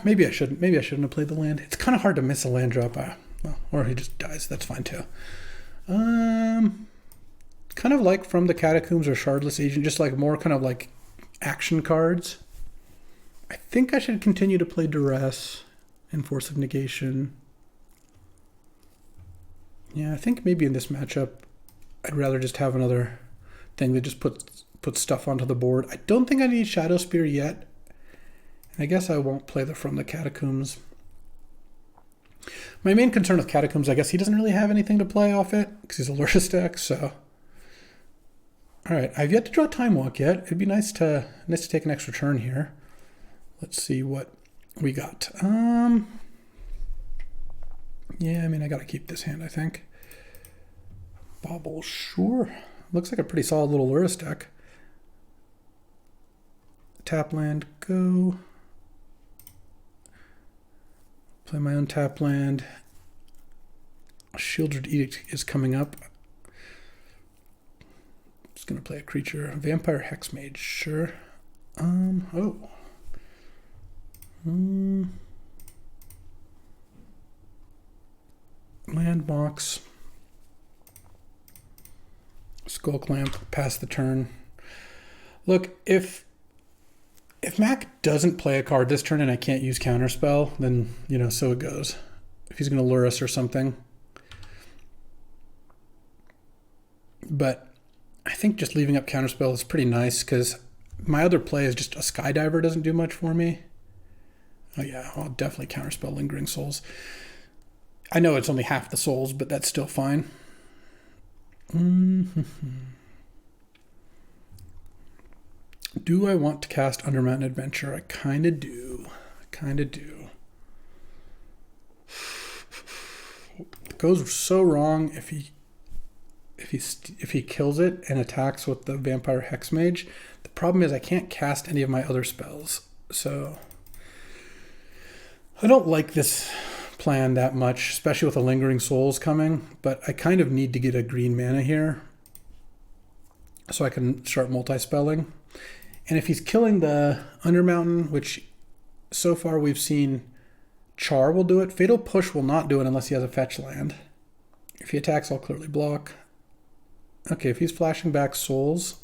maybe I shouldn't have played the land. It's kind of hard to miss a land drop. Well, or he just dies. That's fine too. Kind of like From the Catacombs or Shardless Agent, just like more kind of like action cards. I think I should continue to play Duress and Force of Negation. Yeah, I think maybe in this matchup, I'd rather just have another thing that just puts stuff onto the board. I don't think I need Shadow Spear yet. And I guess I won't play the From the Catacombs. My main concern with Catacombs, I guess he doesn't really have anything to play off it because he's a Luris deck, so. All right, I've yet to draw Time Walk yet. It'd be nice to take an extra turn here. Let's see what we got. Yeah, I mean, I got to keep this hand, I think. Bobble, sure. Looks like a pretty solid little Luris deck. Tap land, go. Play my own tap land. Shieldred Edict is coming up. Just gonna play a creature. Vampire Hexmage, sure. Landbox. Skull Clamp, pass the turn. Look, if Mac doesn't play a card this turn and I can't use Counterspell, then, you know, so it goes. If he's going to lure us or something. But I think just leaving up Counterspell is pretty nice because my other play is just a Skydiver doesn't do much for me. Oh yeah, I'll definitely Counterspell Lingering Souls. I know it's only half the souls, but that's still fine. Do I want to cast Undermountain Adventure? I kind of do. It goes so wrong if he kills it and attacks with the Vampire Hexmage. The problem is I can't cast any of my other spells, so I don't like this plan that much, especially with the Lingering Souls coming, but I kind of need to get a green mana here so I can start multi-spelling. And if he's killing the Undermountain, which so far we've seen Char will do it, Fatal Push will not do it unless he has a fetch land. If he attacks, I'll clearly block. Okay, if he's flashing back Souls,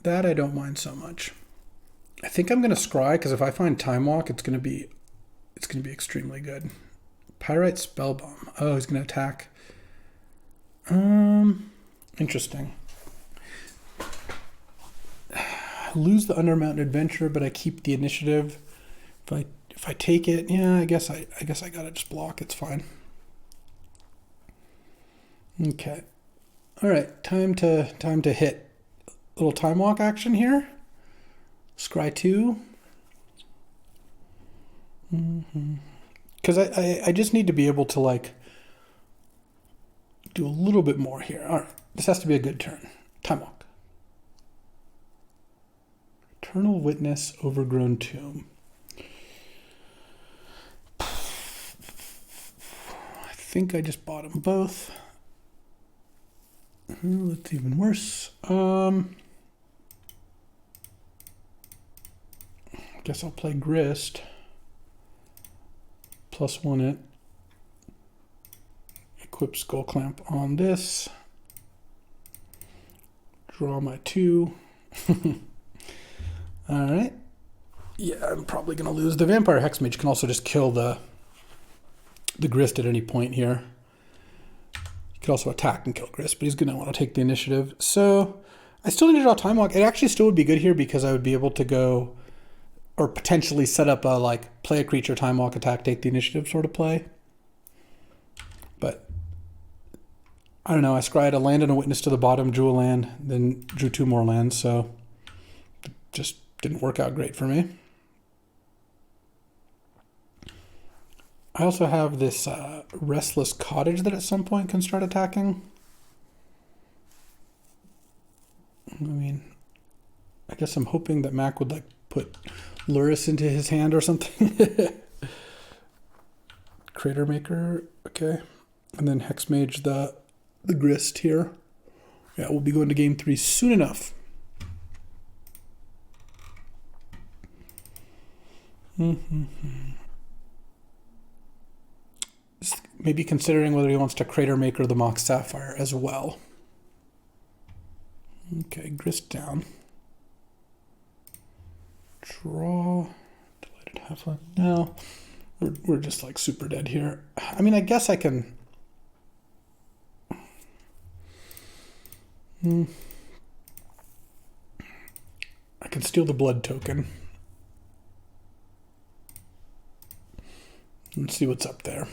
that I don't mind so much. I think I'm going to scry, because if I find Time Walk, it's going to be extremely good. Pyrite Spellbomb. Oh, he's going to attack. Interesting. I lose the Undermountain Adventure, but I keep the initiative. If I take it, yeah, I guess I gotta just block. It's fine. Okay. All right, time to hit a little Time Walk action here. Scry 2. Because I just need to be able to like do a little bit more here. All right, this has to be a good turn. Time Walk. Eternal Witness, Overgrown Tomb. I think I just bought them both. That's even worse. Guess I'll play Grist. +1 it. Equip Skull Clamp on this. Draw my 2. Alright. Yeah, I'm probably going to lose. The Vampire Hexmage can also just kill the Grist at any point here. He could also attack and kill Grist, but he's going to want to take the initiative. So I still need to draw Time Walk. It actually still would be good here because I would be able to go or potentially set up a like play a creature, Time Walk, attack, take the initiative sort of play. But I don't know. I scryed a land and a witness to the bottom, drew a land, then drew 2 more lands. So it just didn't work out great for me. I also have this Restless Cottage that at some point can start attacking. I mean, I guess I'm hoping that Mac would like put Luris into his hand or something. Crater Maker, okay. And then Hexmage the Grist here. Yeah, we'll be going to game 3 soon enough. Maybe considering whether he wants to Crater Maker the Mox Sapphire as well. Okay, Grist down. Draw. Delighted Half-Life. No, we're just like super dead here. I mean, I guess I can I can steal the blood token. Let's see what's up there.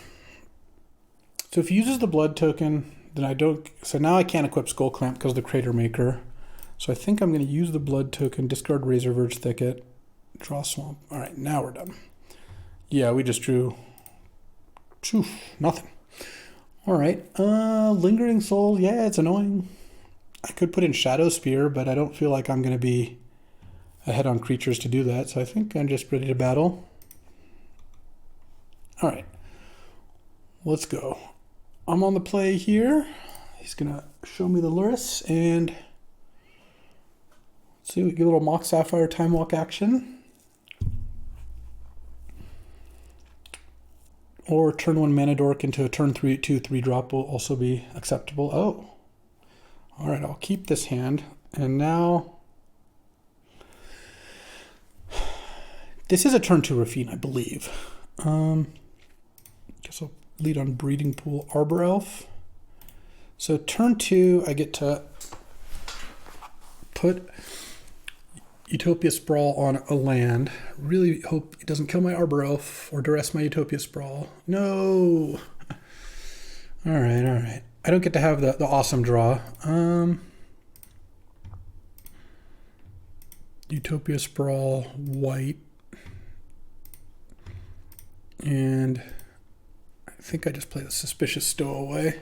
So if he uses the blood token, then I don't... So now I can't equip Skull Clamp because of the Crater Maker. So I think I'm going to use the blood token, discard Razor Verge Thicket, draw Swamp. All right, now we're done. Yeah, we just drew... Phew, nothing. All right, Lingering Soul, yeah, it's annoying. I could put in Shadow Spear, but I don't feel like I'm going to be ahead on creatures to do that, so I think I'm just ready to battle. All right, let's go. I'm on the play here. He's going to show me the Luris, and let's see, we get a little Mock Sapphire Time Walk action. Or turn 1 Mana Dork into a turn 2 3-drop will also be acceptable. Oh. All right, I'll keep this hand. And now... This is a turn 2 Rafine, I believe. Guess I'll lead on Breeding Pool Arbor Elf. So turn 2, I get to put Utopia Sprawl on a land. Really hope it doesn't kill my Arbor Elf or duress my Utopia Sprawl. No! All right. I don't get to have the awesome draw. Utopia Sprawl, white. And I think I just play the Suspicious Stowaway,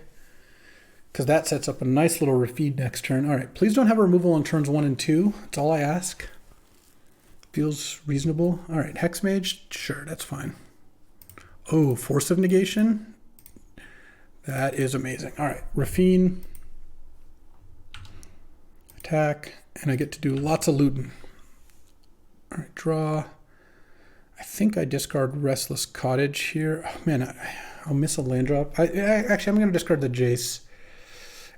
because that sets up a nice little Rafine next turn. All right, please don't have a removal on turns 1 and 2. That's all I ask. Feels reasonable. All right, Hex Mage, sure, that's fine. Oh, Force of Negation. That is amazing. All right, Rafine, attack, and I get to do lots of looting. All right, draw. I think I discard Restless Cottage here. Oh, man, I'll miss a land drop. Actually, I'm going to discard the Jace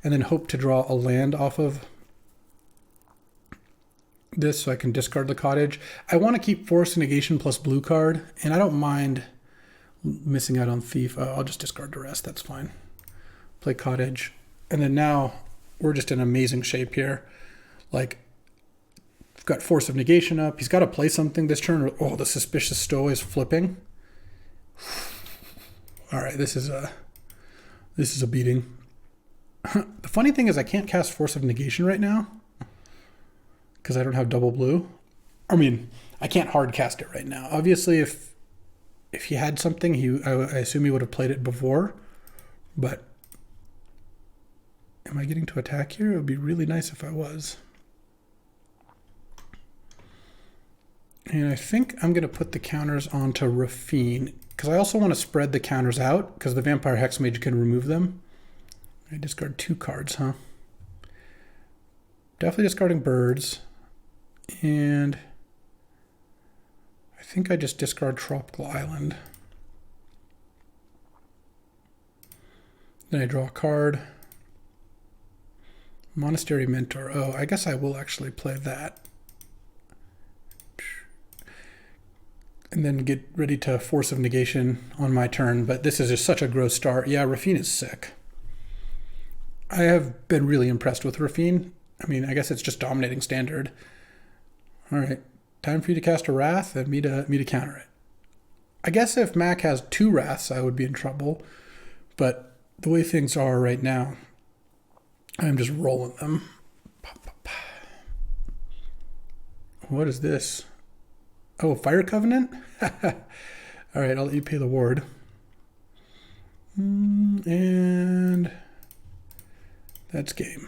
and then hope to draw a land off of this so I can discard the Cottage. I want to keep Force Negation plus blue card, and I don't mind missing out on Thief. I'll just discard the rest. That's fine. Play Cottage. And then now we're just in amazing shape here. Like, we've got Force of Negation up. He's got to play something this turn. Oh, the Suspicious Stowaway is flipping. All right, this is a beating. The funny thing is I can't cast Force of Negation right now because I don't have double blue. I mean, I can't hard cast it right now. Obviously, if he had something, I assume he would have played it before. But am I getting to attack here? It would be really nice if I was. And I think I'm going to put the counters onto Rafine, because I also want to spread the counters out, because the Vampire Hexmage can remove them. I discard 2 cards, huh? Definitely discarding birds. And I think I just discard Tropical Island. Then I draw a card. Monastery Mentor. Oh, I guess I will actually play that. And then get ready to Force of Negation on my turn. But this is just such a gross start. Yeah, Rafine is sick. I have been really impressed with Rafine. I mean, I guess it's just dominating standard. All right, time for you to cast a Wrath and me to counter it. I guess if Mac has 2 Wraths, I would be in trouble. But the way things are right now, I'm just rolling them. What is this? Oh, Fire Covenant? All right, I'll let you pay the ward. And that's game.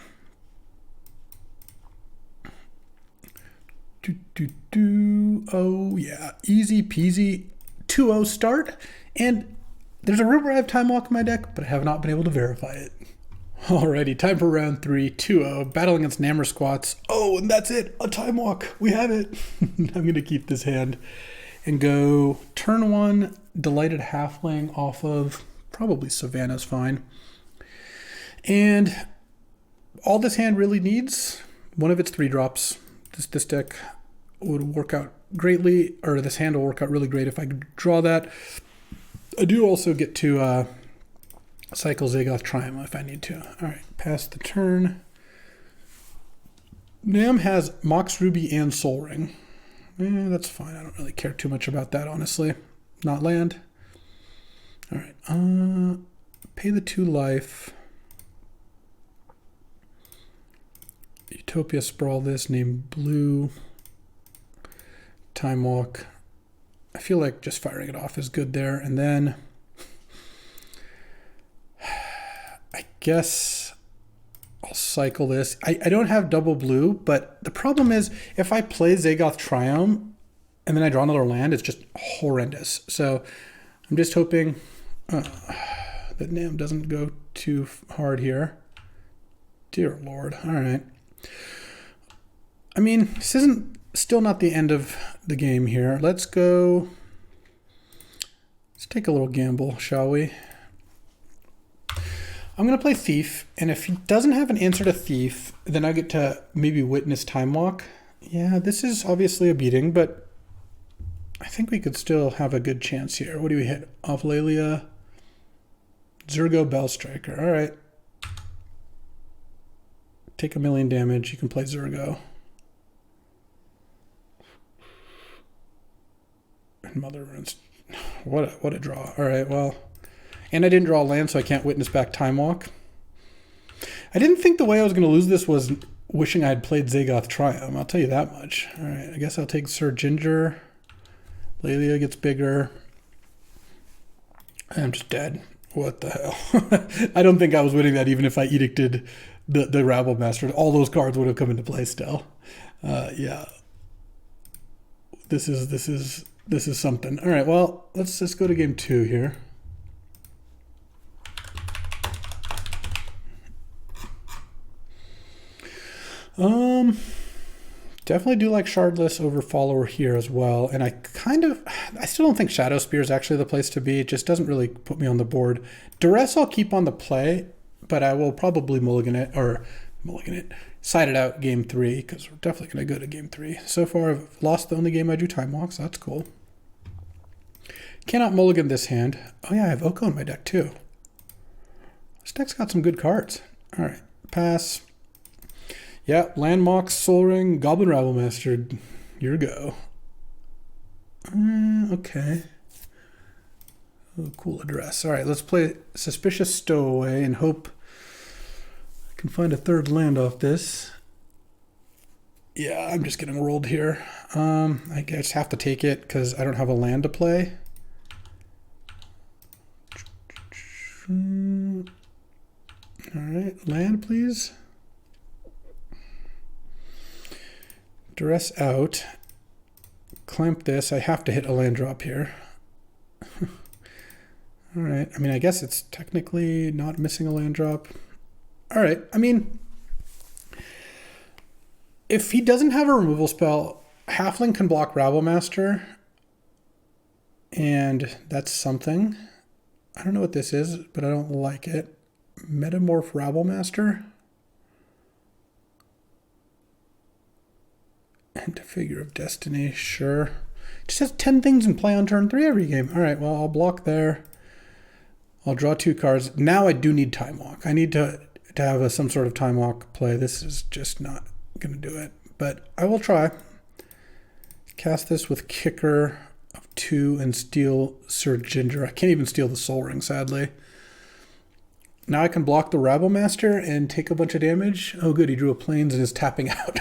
Oh, yeah. Easy peasy 2-0 start. And there's a rumor I have Time Walk in my deck, but I have not been able to verify it. Alrighty, time for round 3, 2-0, battle against Nammer Squats. Oh, and that's it, a Time Walk. We have it. I'm going to keep this hand and go turn 1, Delighted Halfling off of probably Savannah's fine. And all this hand really needs, one of its 3 drops. This deck would work out greatly, or this hand will work out really great if I could draw that. I do also get to cycle Zagoth Triumph if I need to. All right, pass the turn. Nam has Mox Ruby and Soul Ring. That's fine. I don't really care too much about that, honestly. Not land. All right. Pay the 2 life. Utopia Sprawl this. Name blue. Time Walk. I feel like just firing it off is good there. And then I guess I'll cycle this. I don't have double blue, but the problem is if I play Zagoth Triumph and then I draw another land, it's just horrendous. So I'm just hoping that Nam doesn't go too hard here. Dear Lord. All right. I mean, this isn't still not the end of the game here. Let's take a little gamble, shall we? I'm going to play Thief, and if he doesn't have an answer to Thief, then I get to maybe witness Time Walk. Yeah, this is obviously a beating, but I think we could still have a good chance here. What do we hit? Ophlalia, Zergo, Bellstriker. All right. Take 1,000,000 damage. You can play Zergo. And Mother Runes. What a draw. All right, well. And I didn't draw a land, so I can't witness back Time Walk. I didn't think the way I was going to lose this was wishing I had played Zagoth Triumph. I'll tell you that much. All right, I guess I'll take Sir Ginger. Lelia gets bigger. I'm just dead. What the hell? I don't think I was winning that even if I edicted the Rabble Master. All those cards would have come into play still. Yeah. This is something. All right, well, let's just go to game 2 here. Definitely do like Shardless over Follower here as well. And I still don't think Shadow Spear is actually the place to be. It just doesn't really put me on the board. Duress I'll keep on the play, but I will probably side it out game 3, because we're definitely going to go to game 3. So far, I've lost the only game I drew Time Walk, so that's cool. Cannot mulligan this hand. Oh yeah, I have Oko in my deck too. This deck's got some good cards. All right, pass. Yeah, Landmark, Soul Ring, Goblin Rabble Master. Your go. Okay. Oh, cool address. All right, let's play Suspicious Stowaway and hope I can find a third land off this. Yeah, I'm just getting rolled here. I just have to take it because I don't have a land to play. All right, land, please. Duress out. Clamp this. I have to hit a land drop here. All right. I mean, I guess it's technically not missing a land drop. All right. I mean, if he doesn't have a removal spell, Halfling can block Rabble Master. And that's something. I don't know what this is, but I don't like it. Metamorph Rabble Master. And a Figure of Destiny, sure. Just has 10 things in play on turn 3 every game. All right, well, I'll block there. I'll draw 2 cards. Now I do need Time Walk. I need to have some sort of Time Walk play. This is just not going to do it. But I will try. Cast this with Kicker of 2 and steal Sir Ginger. I can't even steal the Soul Ring, sadly. Now I can block the Rabble Master and take a bunch of damage. Oh, good. He drew a Plains and is tapping out.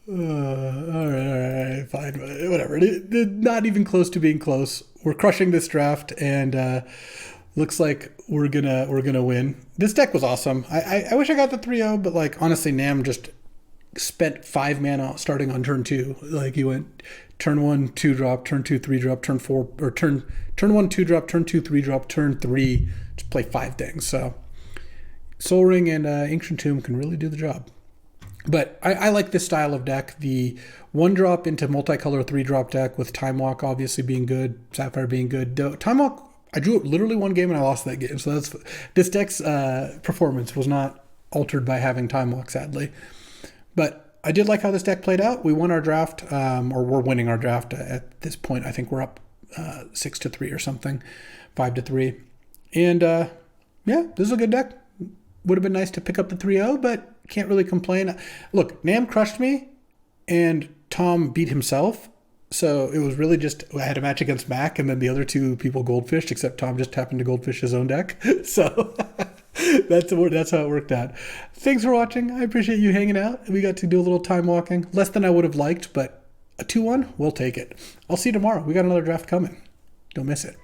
All right, fine, whatever. Not even close to being close. We're crushing this draft, and looks like we're gonna win. This deck was awesome. I wish I got the 3-0, but like honestly, Nam just spent 5 mana starting on turn 2. Like he went turn 1 2 drop, turn 2 3 drop, turn 4 or turn 1 2 drop, turn 2 3 drop, turn 3 just play 5 things. So Soul Ring and Ancient Tomb can really do the job. But I like this style of deck. The 1-drop into multicolor 3-drop deck with Time Walk obviously being good, Sapphire being good. Time Walk, I drew it literally 1 game and I lost that game. So this deck's performance was not altered by having Time Walk, sadly. But I did like how this deck played out. We won our draft, or we're winning our draft at this point. I think we're up 6-3 or something, 5-3. And yeah, this is a good deck. Would have been nice to pick up the 3-0, but can't really complain. Look, Nam crushed me, and Tom beat himself. So it was really just, I had a match against Mac, and then the other two people goldfished, except Tom just happened to goldfish his own deck. So that's how it worked out. Thanks for watching. I appreciate you hanging out. We got to do a little time walking. Less than I would have liked, but a 2-1, we'll take it. I'll see you tomorrow. We got another draft coming. Don't miss it.